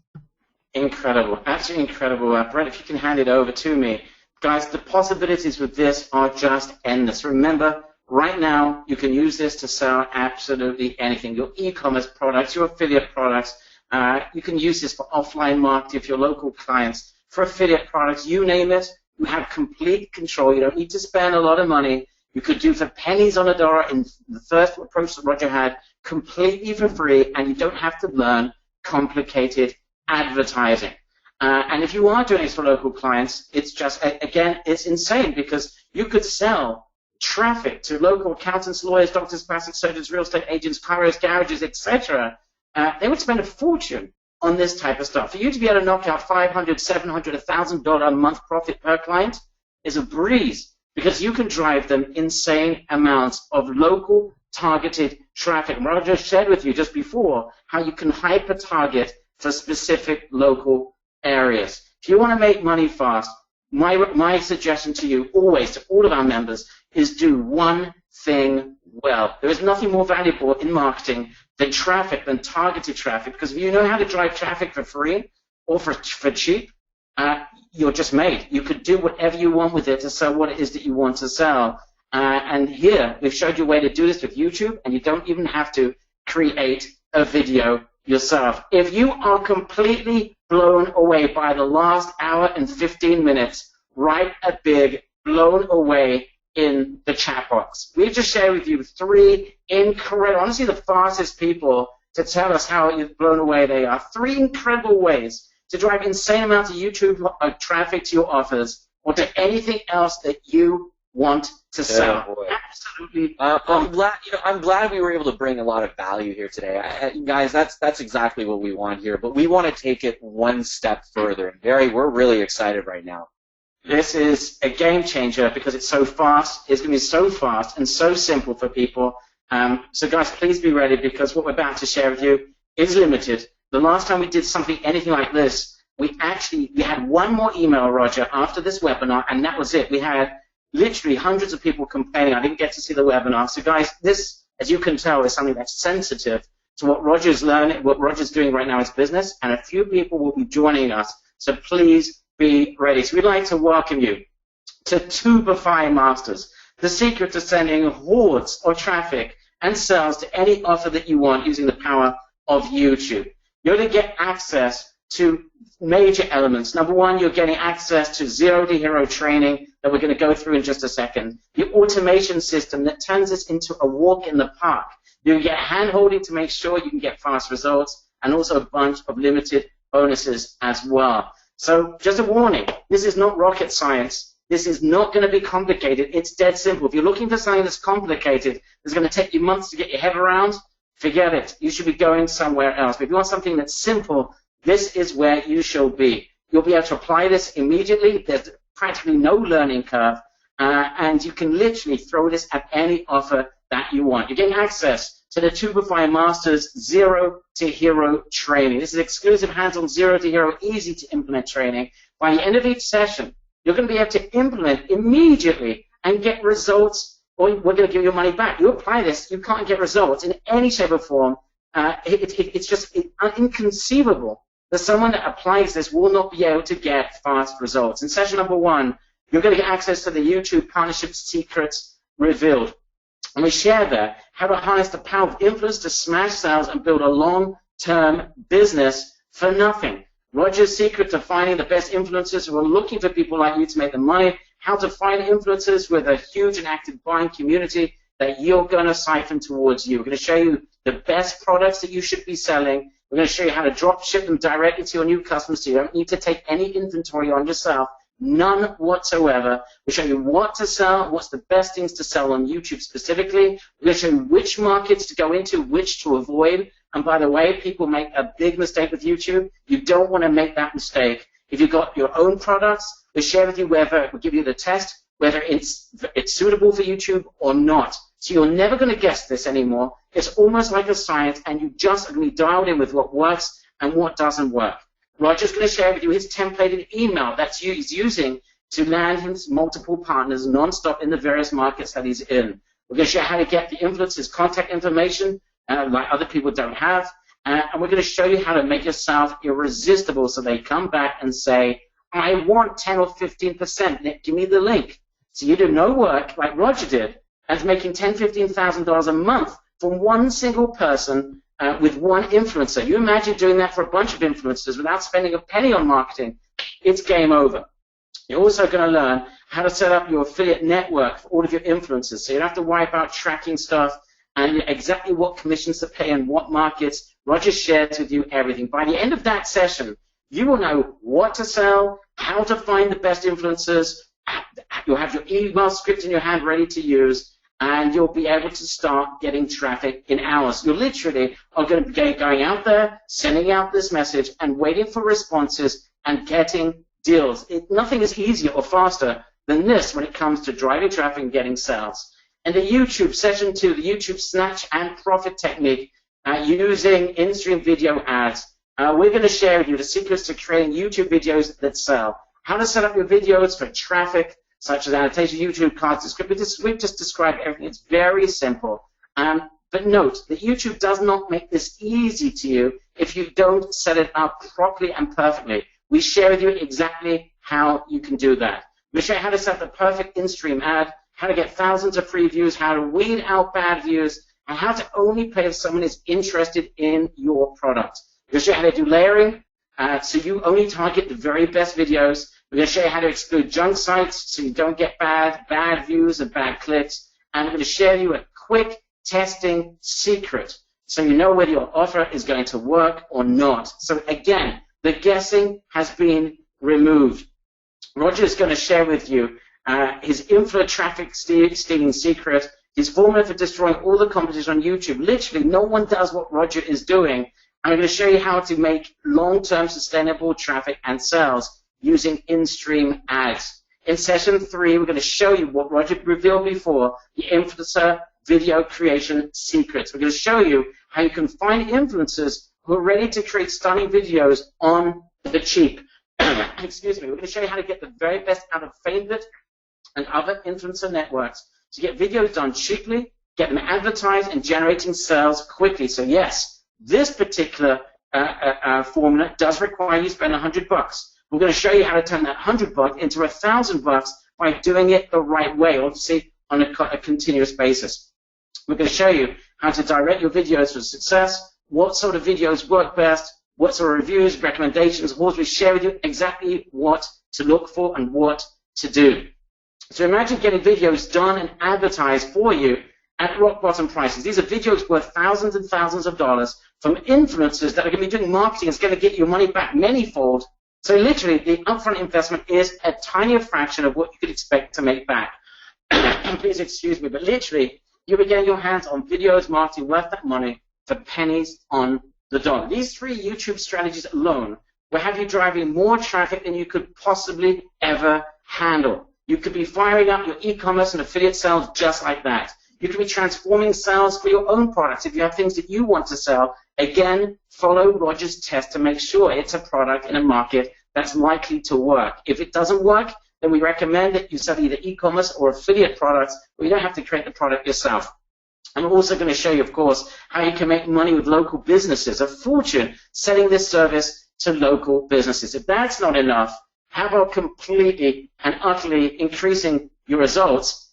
Incredible, absolutely incredible. Brent, if you can hand it over to me. Guys, the possibilities with this are just endless. Remember, right now, you can use this to sell absolutely anything. Your e-commerce products, your affiliate products. You can use this for offline marketing for your local clients, for affiliate products, you name it. You have complete control. You don't need to spend a lot of money. You could do for pennies on a dollar in the first approach that Roger had, completely for free, and you don't have to learn complicated advertising. And if you are doing this for local clients, it's just, again, it's insane because you could sell traffic to local accountants, lawyers, doctors, plastic surgeons, real estate agents, chiros, garages, etc. They would spend a fortune on this type of stuff. For you to be able to knock out $500, $700, $1,000 a month profit per client is a breeze because you can drive them insane amounts of local targeted traffic. Roger shared with you just before how you can hyper-target for specific local areas. If you want to make money fast, my suggestion to you always, to all of our members, is do one thing well. There is nothing more valuable in marketing than traffic, than targeted traffic, because if you know how to drive traffic for free or for cheap, you're just made. You could do whatever you want with it to sell what it is that you want to sell. And here, we've showed you a way to do this with YouTube, and you don't even have to create a video yourself. If you are completely blown away by the last hour and 15 minutes, write a big blown away in the chat box. We've just shared with you 3 incredible, honestly the fastest people to tell us how blown away they are. 3 incredible ways to drive insane amounts of YouTube traffic to your offers or to anything else that you want to sell. Absolutely. I'm glad we were able to bring a lot of value here today. Guys, that's exactly what we want here, but we want to take it one step further. And Barry, we're really excited right now. This is a game changer because it's so fast. It's going to be so fast and so simple for people. So guys, please be ready because what we're about to share with you is limited. The last time we did anything like this, we had one more email, Roger, after this webinar, and that was it. We had literally hundreds of people complaining. I didn't get to see the webinar. So guys, this, as you can tell, is something that's sensitive to what Roger's learning, what Roger's doing right now is business, and a few people will be joining us. So please be ready. So we'd like to welcome you to Tubify Masters, the secret to sending hordes of traffic and sales to any offer that you want using the power of YouTube. You're going to get access to major elements. Number one, you're getting access to Zero to Hero training that we're going to go through in just a second. The automation system that turns this into a walk in the park. You get hand-holding to make sure you can get fast results and also a bunch of limited bonuses as well. So just a warning, this is not rocket science. This is not going to be complicated. It's dead simple. If you're looking for something that's complicated, that's going to take you months to get your head around, forget it. You should be going somewhere else. But if you want something that's simple, this is where you shall be. You'll be able to apply this immediately. There's practically no learning curve, and you can literally throw this at any offer that you want. You're getting access to the Tubify Masters Zero to Hero training. This is exclusive hands-on Zero to Hero, easy to implement training. By the end of each session, you're going to be able to implement immediately and get results, or we're going to give you money back. You apply this, you can't get results in any shape or form. It's just inconceivable that someone that applies this will not be able to get fast results. In session number 1, you're going to get access to the YouTube Partnership Secrets Revealed. And we share there how to harness the power of influence to smash sales and build a long-term business for nothing. Roger's secret to finding the best influencers who are looking for people like you to make them money, how to find influencers with a huge and active buying community that you're going to siphon towards you. We're going to show you the best products that you should be selling. We're going to show you how to drop ship them directly to your new customers so you don't need to take any inventory on yourself. None whatsoever. We'll show you what to sell, what's the best things to sell on YouTube specifically. We're going to show you which markets to go into, which to avoid. And by the way, people make a big mistake with YouTube. You don't want to make that mistake. If you've got your own products, we'll share with you whether, we'll give you the test, whether it's suitable for YouTube or not. So you're never going to guess this anymore. It's almost like a science, and you just are going to be dialed in with what works and what doesn't work. Roger's going to share with you his templated email that he's using to land his multiple partners non-stop in the various markets that he's in. We're going to show you how to get the influencers' contact information like other people don't have. And we're going to show you how to make yourself irresistible so they come back and say, I want 10 or 15%. Give me the link. So you do no work like Roger did and it's making $10,000, $15,000 a month from one single person with one influencer. You imagine doing that for a bunch of influencers without spending a penny on marketing. It's game over. You're also going to learn how to set up your affiliate network for all of your influencers. So you don't have to worry about tracking stuff and exactly what commissions to pay and what markets. Roger shares with you everything. By the end of that session, you will know what to sell, how to find the best influencers. You'll have your email script in your hand ready to use, and you'll be able to start getting traffic in hours. You literally are going to be going out there, sending out this message, and waiting for responses and getting deals. Nothing is easier or faster than this when it comes to driving traffic and getting sales. And the YouTube, session 2, the YouTube snatch and profit technique using in-stream video ads. We're going to share with you the secrets to creating YouTube videos that sell. How to set up your videos for traffic, such as annotation, YouTube cards, description. We've just described everything. It's very simple. But note that YouTube does not make this easy to you if you don't set it up properly and perfectly. We share with you exactly how you can do that. We show you how to set the perfect in-stream ad, how to get thousands of free views, how to weed out bad views, and how to only pay if someone is interested in your product. We'll show you how to do layering, so you only target the very best videos. We're going to show you how to exclude junk sites so you don't get bad views and bad clicks. And we're going to share you a quick testing secret so you know whether your offer is going to work or not. So again, the guessing has been removed. Roger is going to share with you his inflow traffic stealing secret, his formula for destroying all the competition on YouTube. Literally, no one does what Roger is doing. I'm going to show you how to make long-term sustainable traffic and sales using in-stream ads. In session 3, we're going to show you what Roger revealed before, the influencer video creation secrets. We're going to show you how you can find influencers who are ready to create stunning videos on the cheap. Excuse me. We're going to show you how to get the very best out of Favoritt and other influencer networks to get videos done cheaply, get them advertised, and generating sales quickly. So yes, this particular formula does require you to spend $100. We're going to show you how to turn that $100 into $1,000 by doing it the right way, obviously on a continuous basis. We're going to show you how to direct your videos for success, what sort of videos work best, what sort of reviews, recommendations. We'll also share with you exactly what to look for and what to do. So imagine getting videos done and advertised for you at rock bottom prices. These are videos worth thousands and thousands of dollars from influencers that are going to be doing marketing. It's going to get your money back many-fold. So literally, the upfront investment is a tiny fraction of what you could expect to make back. Please excuse me, but literally, you'll be getting your hands on videos marketing worth that money for pennies on the dollar. These 3 YouTube strategies alone will have you driving more traffic than you could possibly ever handle. You could be firing up your e-commerce and affiliate sales just like that. You could be transforming sales for your own products if you have things that you want to sell. Again, follow Roger's test to make sure it's a product in a market that's likely to work. If it doesn't work, then we recommend that you sell either e-commerce or affiliate products, but you don't have to create the product yourself. I'm also going to show you, of course, how you can make money with local businesses, a fortune selling this service to local businesses. If that's not enough, how about completely and utterly increasing your results?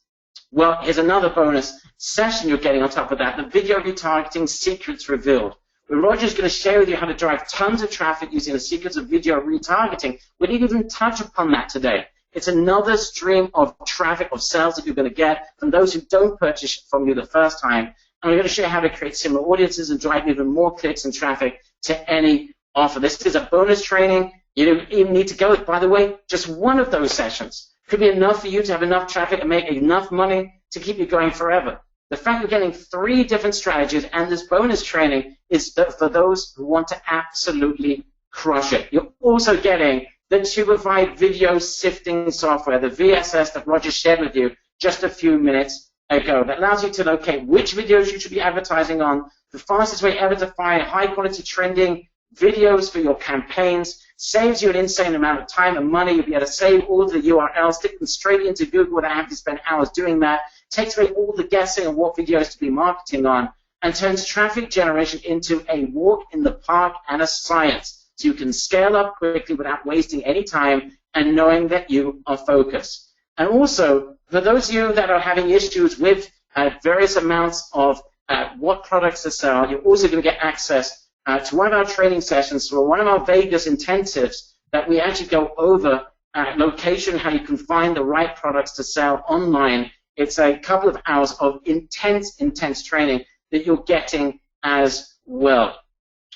Well, here's another bonus session you're getting on top of that, the video retargeting secrets revealed. Where Roger's going to share with you how to drive tons of traffic using the secrets of video retargeting. We didn't even touch upon that today. It's another stream of traffic, of sales that you're going to get from those who don't purchase from you the first time. And we're going to show you how to create similar audiences and drive even more clicks and traffic to any offer. This is a bonus training. You don't even need to go with, by the way, just one of those sessions could be enough for you to have enough traffic and make enough money to keep you going forever. The fact you're getting 3 different strategies and this bonus training is for those who want to absolutely crush it. You're also getting the Tubify video sifting software, the VSS that Roger shared with you just a few minutes ago, that allows you to locate which videos you should be advertising on, the fastest way ever to find high-quality trending videos for your campaigns, saves you an insane amount of time and money. You'll be able to save all of the URLs, stick them straight into Google without having to spend hours doing that, takes away all the guessing of what videos to be marketing on, and turns traffic generation into a walk in the park and a science. So you can scale up quickly without wasting any time and knowing that you are focused. And also, for those of you that are having issues with various amounts of what products to sell, you're also going to get access to one of our training sessions for one of our Vegas intensives that we actually go over location, how you can find the right products to sell online. It's a couple of hours of intense training that you're getting as well.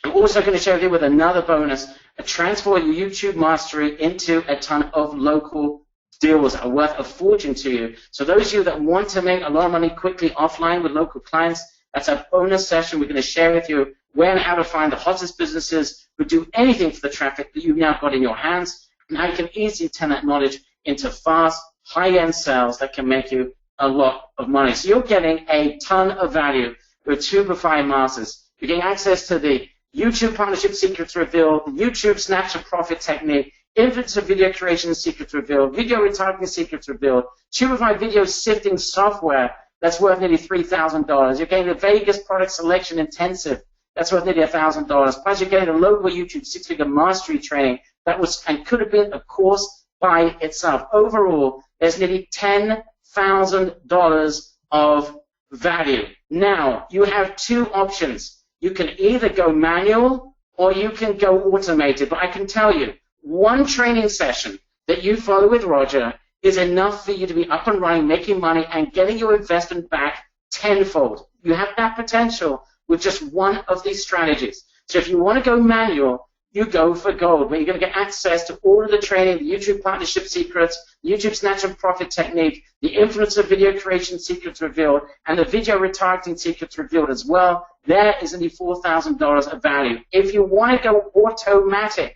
I'm also going to share with you with another bonus, transform your YouTube mastery into a ton of local deals are worth a fortune to you. So those of you that want to make a lot of money quickly offline with local clients, that's a bonus session we're going to share with you where and how to find the hottest businesses who do anything for the traffic that you've now got in your hands, and how you can easily turn that knowledge into fast, high-end sales that can make you a lot of money. So you're getting a ton of value with Tubify Masters. You're getting access to the YouTube Partnership Secrets Revealed, the YouTube Snatch and Profit Technique, Influencer Video Creation Secrets Revealed, Video Retargeting Secrets Revealed, Tubify Video Sifting Software that's worth nearly $3,000. You're getting the Vegas Product Selection Intensive that's worth nearly $1,000. Plus you're getting the local YouTube six-figure mastery training that was and could have been a course by itself. Overall, there's nearly $10,000 of value. Now, you have two options. You can either go manual or you can go automated. But I can tell you, one training session that you follow with Roger is enough for you to be up and running, making money, and getting your investment back tenfold. You have that potential with just one of these strategies. So if you want to go manual, you go for gold, where you're going to get access to all of the training, the YouTube Partnership Secrets, the YouTube Snatch and Profit Technique, the Influencer Video Creation Secrets Revealed, and the Video Retargeting Secrets Revealed as well. There is only $4,000 of value. If you want to go automatic,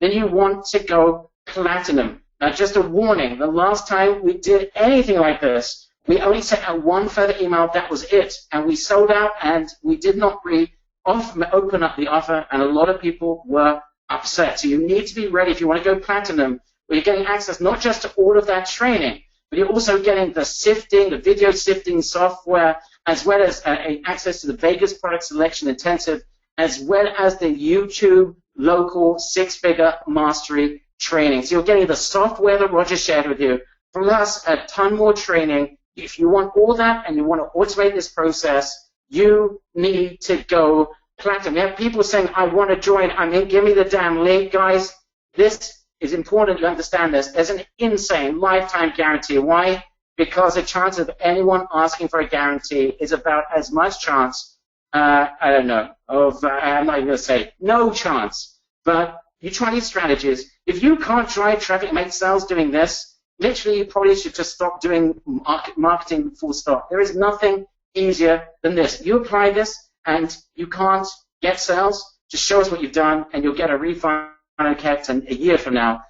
then you want to go platinum. Now, just a warning, the last time we did anything like this, we only sent out one further email, that was it, and we sold out, and we did not open up the offer, and a lot of people were upset. So you need to be ready if you want to go platinum, where you're getting access not just to all of that training, but you're also getting the sifting, the video sifting software, as well as access to the Vegas Product Selection Intensive, as well as the YouTube local six-figure mastery training. So you're getting the software that Roger shared with you, plus a ton more training. If you want all that and you want to automate this process, you need to go platinum. You have people saying, I want to join. I mean, give me the damn link, guys. This is important you understand this. There's an insane lifetime guarantee. Why? Because the chance of anyone asking for a guarantee is about as much chance, I don't know, of, I'm not even going to say no chance, but you try these strategies. If you can't drive traffic, make sales doing this, literally you probably should just stop doing marketing full stop. There is nothing easier than this. You apply this and you can't get sales, just show us what you've done and you'll get a refund kept in a year from now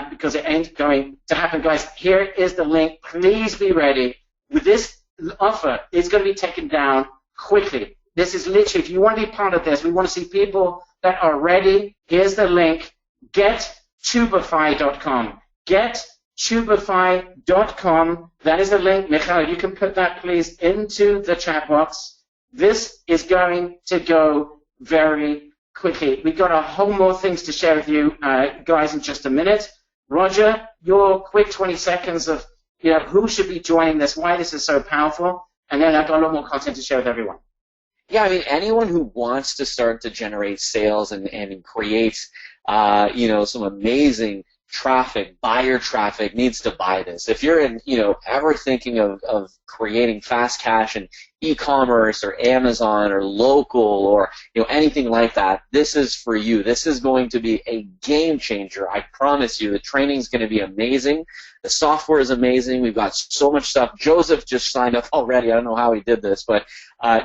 because it ain't going to happen. Guys, here is the link. Please be ready. With this offer, it's going to be taken down quickly. This is literally, if you want to be part of this, we want to see people that are ready. Here's the link. GetTubify.com. GetTubify.com. That is the link. Michael, you can put that, please, into the chat box. This is going to go very quickly. We've got a whole more things to share with you guys in just a minute. Roger, your quick 20 seconds of who should be joining this, why this is so powerful, and then I've got a lot more content to share with everyone. Yeah, I mean, anyone who wants to start to generate sales and create, some amazing traffic, buyer traffic, needs to buy this. If you're ever thinking of creating fast cash in e-commerce or Amazon or local or anything like that, this is for you. This is going to be a game changer. I promise you. The training is going to be amazing. The software is amazing. We've got so much stuff. Joseph just signed up already. I don't know how he did this, but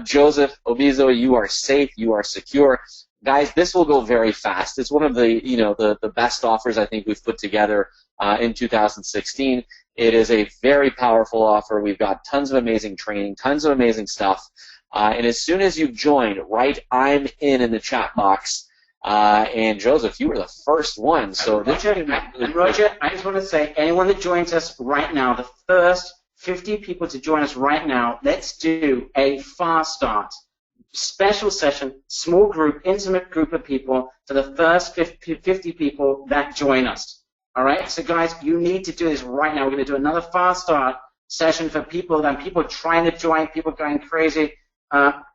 Joseph Obizo, you are safe. You are secure. guys, this will go very fast. It's one of the, the best offers I think we've put together in 2016. It is a very powerful offer. We've got tons of amazing training, tons of amazing stuff. And as soon as you join, write "I'm in the chat box. And Joseph, you were the first one. So Roger, I just want to say, anyone that joins us right now, the first 50 people to join us right now, let's do a fast start. Special session, small group, intimate group of people for the first 50 people that join us. All right? So, guys, you need to do this right now. We're going to do another fast start session for people trying to join, people going crazy.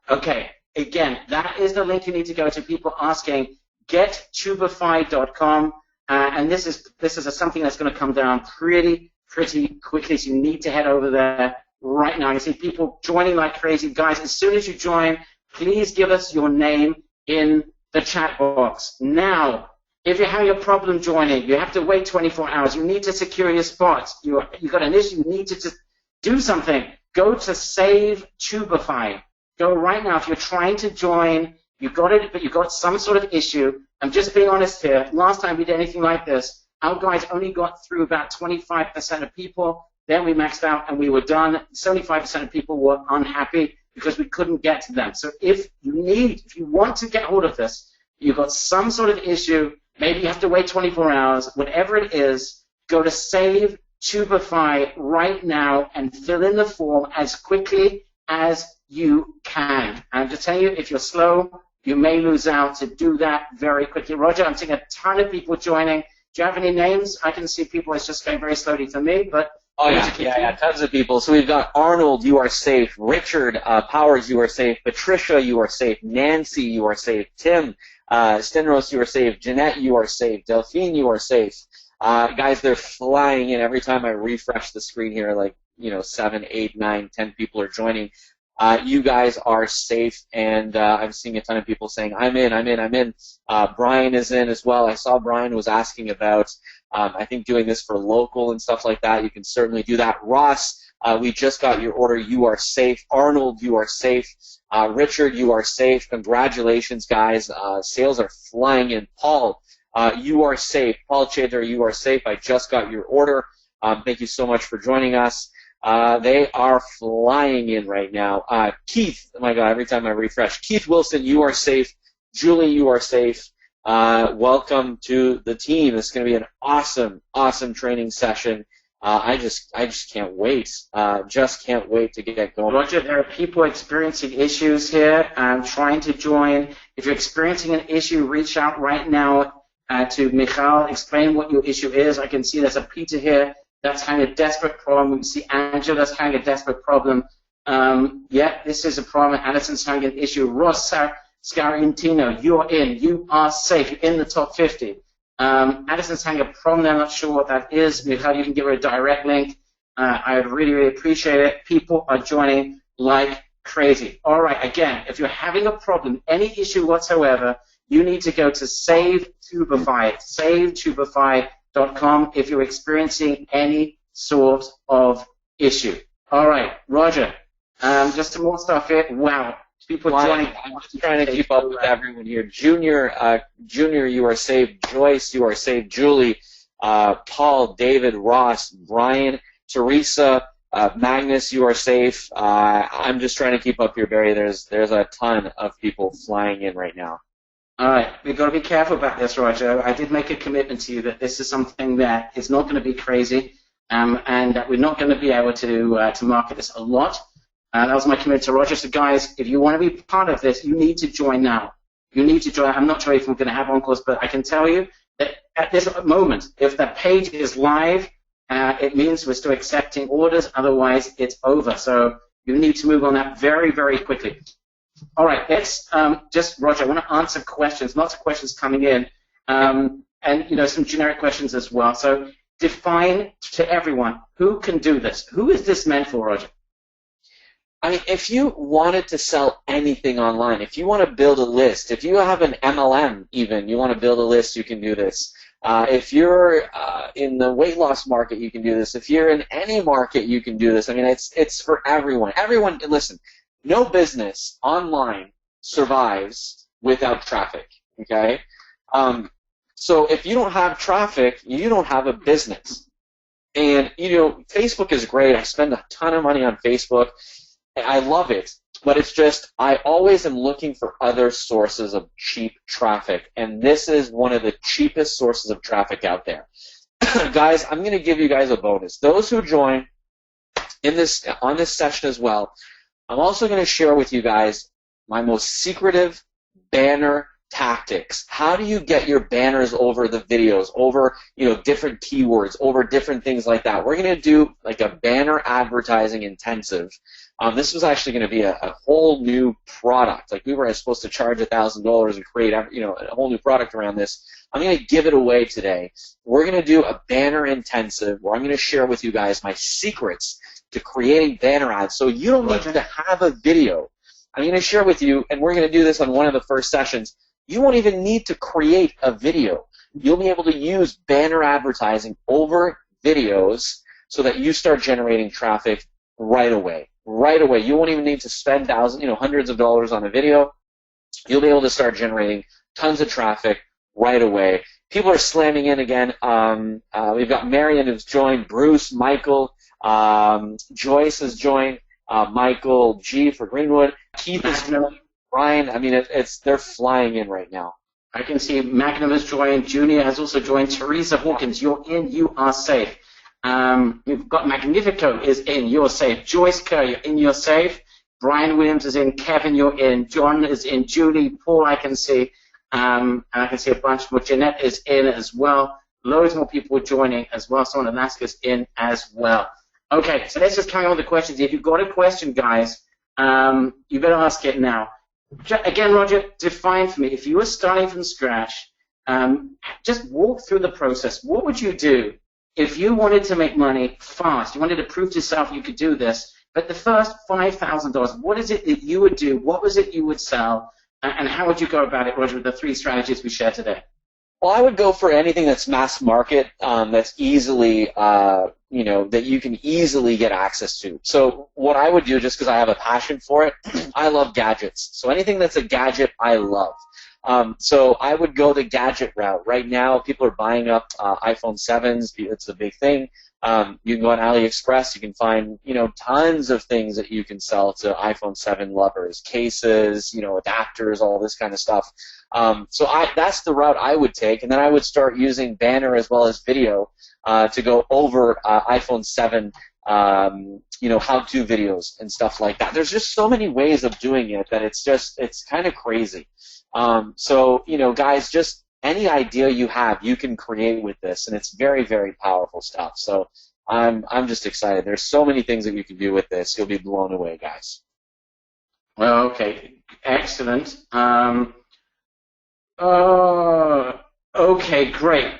Okay. Again, that is the link you need to go to. People asking, gettubify.com, and this is something that's going to come down pretty quickly. So you need to head over there right now. I can see people joining like crazy, guys. As soon as you join, please give us your name in the chat box. Now, if you're having a problem joining, you have to wait 24 hours. You need to secure your spots. You've got an issue. You need to just do something. Go to Save Tubify. Go right now. If you're trying to join, you got it, but you got some sort of issue. I'm just being honest here. Last time we did anything like this, our guys only got through about 25% of people. Then we maxed out and we were done. 75% of people were unhappy because we couldn't get to them. So if you want to get hold of this, you've got some sort of issue, maybe you have to wait 24 hours, whatever it is, go to Save Tubify right now and fill in the form as quickly as you can. I'm just telling you, if you're slow, you may lose out. To do that very quickly. Roger, I'm seeing a ton of people joining. Do you have any names? I can see people. It's just going very slowly for me, but... Oh, yeah, tons of people. So we've got Arnold, you are safe. Richard Powers, you are safe. Patricia, you are safe. Nancy, you are safe. Tim Stenros, you are safe. Jeanette, you are safe. Delphine, you are safe. Guys, they're flying in. Every time I refresh the screen here, 7, 8, 9, 10 people are joining. You guys are safe, and I'm seeing a ton of people saying, I'm in. Brian is in as well. I saw Brian was asking about, I think, doing this for local and stuff like that. You can certainly do that. Ross, we just got your order. You are safe. Arnold, you are safe. Richard, you are safe. Congratulations, guys. Sales are flying in. Paul, you are safe. Paul Chater, you are safe. I just got your order. Thank you so much for joining us. They are flying in right now. Keith, oh my God, every time I refresh. Keith Wilson, you are safe. Julie, you are safe. Welcome to the team. It's going to be an awesome training session. I just can't wait. Just can't wait to get going. Roger, there are people experiencing issues here and trying to join. If you're experiencing an issue, reach out right now to Michal. Explain what your issue is. I can see there's a Peter here that's having a desperate problem. We can see Angela's having a desperate problem. This is a problem. Addison's having an issue. Ross Scarantino, you're in. You are safe. You're in the top 50. Addison's having a problem. I'm not sure what that is. Michal, you can give her a direct link. I would really appreciate it. People are joining like crazy. All right, again, if you're having a problem, any issue whatsoever, you need to go to Save Tubify. SaveTubify.com if you're experiencing any sort of issue. All right, Roger. Just some more stuff here. Wow. People joining. I'm just trying to keep up with everyone here. Junior, you are safe. Joyce, you are safe. Julie, Paul, David, Ross, Brian, Teresa, Magnus, you are safe. I'm just trying to keep up here, Barry. There's a ton of people flying in right now. All right, we've got to be careful about this, Roger. I did make a commitment to you that this is something that is not going to be crazy, and that we're not going to be able to market this a lot. That was my commitment to Roger. So, guys, if you want to be part of this, you need to join now. You need to join. I'm not sure if we're going to have on-calls, but I can tell you that at this moment, if the page is live, it means we're still accepting orders. Otherwise, it's over. So you need to move on that very, very quickly. All right, let's just, Roger, I want to answer questions. Lots of questions coming in, and some generic questions as well. So define to everyone, who can do this? Who is this meant for, Roger? I mean, if you wanted to sell anything online, if you want to build a list, if you have an MLM even, you want to build a list, you can do this. If you're in the weight loss market, you can do this. If you're in any market, you can do this. I mean, it's for everyone. Everyone, listen, no business online survives without traffic, okay? So if you don't have traffic, you don't have a business. And, you know, Facebook is great. I spend a ton of money on Facebook. And I love it. But it's just, I always am looking for other sources of cheap traffic. And this is one of the cheapest sources of traffic out there. Guys, I'm going to give you guys a bonus. Those who join on this session as well, I'm also going to share with you guys my most secretive banner tactics. How do you get your banners over the videos, over, you know, different keywords, over different things like that? We're going to do like a banner advertising intensive. This was actually going to be a whole new product. Like, we were supposed to charge $1,000 and create, you know, a whole new product around this. I'm going to give it away today. We're going to do a banner intensive where I'm going to share with you guys my secrets to creating banner ads. So you don't need to have a video. I'm going to share with you, and we're going to do this on one of the first sessions. You won't even need to create a video. You'll be able to use banner advertising over videos so that you start generating traffic right away. Right away. You won't even need to spend hundreds of dollars on a video. You'll be able to start generating tons of traffic right away. People are slamming in again. We've got Marion who's joined, Bruce, Michael, Joyce has joined, Michael G for Greenwood, Keith is joined, Brian. I mean, they're flying in right now. I can see Magnum has joined, Junior has also joined, Teresa Hawkins, you're in, you are safe. We've got Magnifico is in, you're safe. Joyce Kerr, you're in, you're safe. Brian Williams is in, Kevin, you're in, John is in, Julie, Paul I can see, and I can see a bunch more. Jeanette is in as well. Loads more people joining as well. Someone in Alaska's in as well. Okay, so let's just carry on with the questions. If you've got a question, guys, you better ask it now. Again, Roger, define for me, if you were starting from scratch, just walk through the process. What would you do if you wanted to make money fast? You wanted to prove to yourself you could do this, but the first $5,000, what is it that you would do? What was it you would sell? And how would you go about it, Roger, with the 3 strategies we shared today? Well, I would go for anything that's mass market, that's easily, that you can easily get access to. So what I would do, just because I have a passion for it, I love gadgets. So anything that's a gadget, I love. So I would go the gadget route. Right now, people are buying up iPhone 7s. It's a big thing. You can go on AliExpress. You can find, tons of things that you can sell to iPhone 7 lovers, cases, adapters, all this kind of stuff. So that's the route I would take, and then I would start using banner as well as video to go over iPhone 7, how-to videos and stuff like that. There's just so many ways of doing it that it's kind of crazy. So, guys, just any idea you have, you can create with this, and it's very, very powerful stuff. So I'm just excited. There's so many things that you can do with this. You'll be blown away, guys. Well, okay, excellent. Okay, great.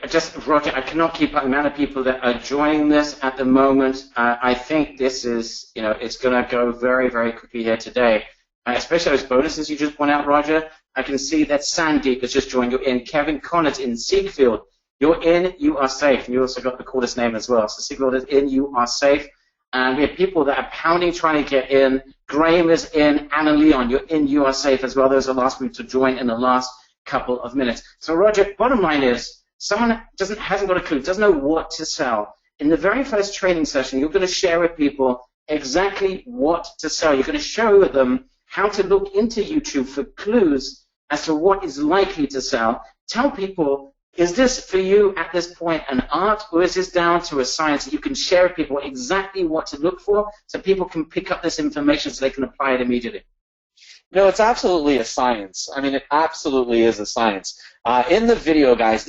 Roger, I cannot keep up the amount of people that are joining this at the moment. I think this is, it's going to go very, very quickly here today. Especially those bonuses you just pointed out, Roger. I can see that Sandeep has just joined. You're in. Kevin Connors in. Siegfried, you're in. You are safe. And you also got the coolest name as well. So Siegfried is in. You are safe. And we have people that are pounding trying to get in. Graham is in. Anna Leon, you're in. You are safe as well. Those are the last people to join in the last couple of minutes. So Roger, bottom line is, someone hasn't got a clue, doesn't know what to sell. In the very first training session, you're going to share with people exactly what to sell. You're going to show them how to look into YouTube for clues as to what is likely to sell. Tell people, is this for you at this point an art, or is this down to a science that you can share with people exactly what to look for so people can pick up this information so they can apply it immediately? No, it's absolutely a science. I mean, it absolutely is a science. In the video, guys,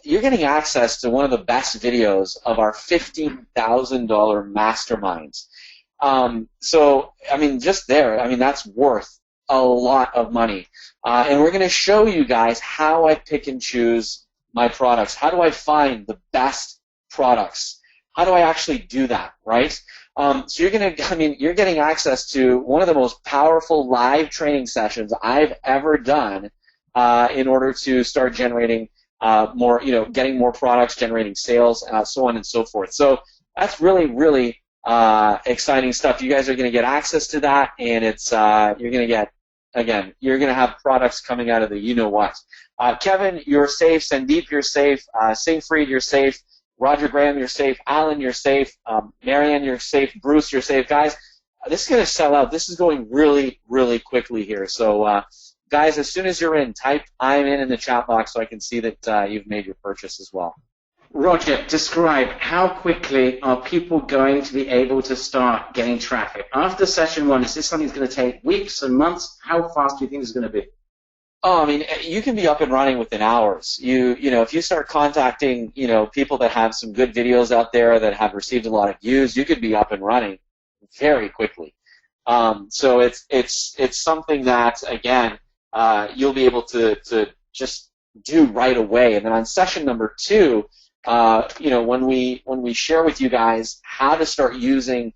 you're getting access to one of the best videos of our $15,000 masterminds. So, just there, that's worth a lot of money. And we're going to show you guys how I pick and choose my products. How do I find the best products? How do I actually do that, right? So you're getting access to one of the most powerful live training sessions I've ever done in order to start generating more, getting more products, generating sales, so on and so forth. So that's really, really exciting stuff. You guys are going to get access to that, and it's you're going to get again, you're going to have products coming out of the you-know-what. Kevin, you're safe. Sandeep, you're safe. Siegfried, you're safe. Roger Graham, you're safe. Alan, you're safe. Marianne, you're safe. Bruce, you're safe. Guys, this is going to sell out. This is going really, really quickly here. So, guys, as soon as you're in, type "I'm in" the chat box so I can see that you've made your purchase as well. Roger, describe how quickly are people going to be able to start getting traffic? After session 1, is this something that's going to take weeks and months? How fast do you think it's going to be? Oh, I mean, you can be up and running within hours. You know, if you start contacting, people that have some good videos out there that have received a lot of views, you could be up and running very quickly. So it's something that, again, you'll be able to just do right away. And then on session number 2, when we share with you guys how to start using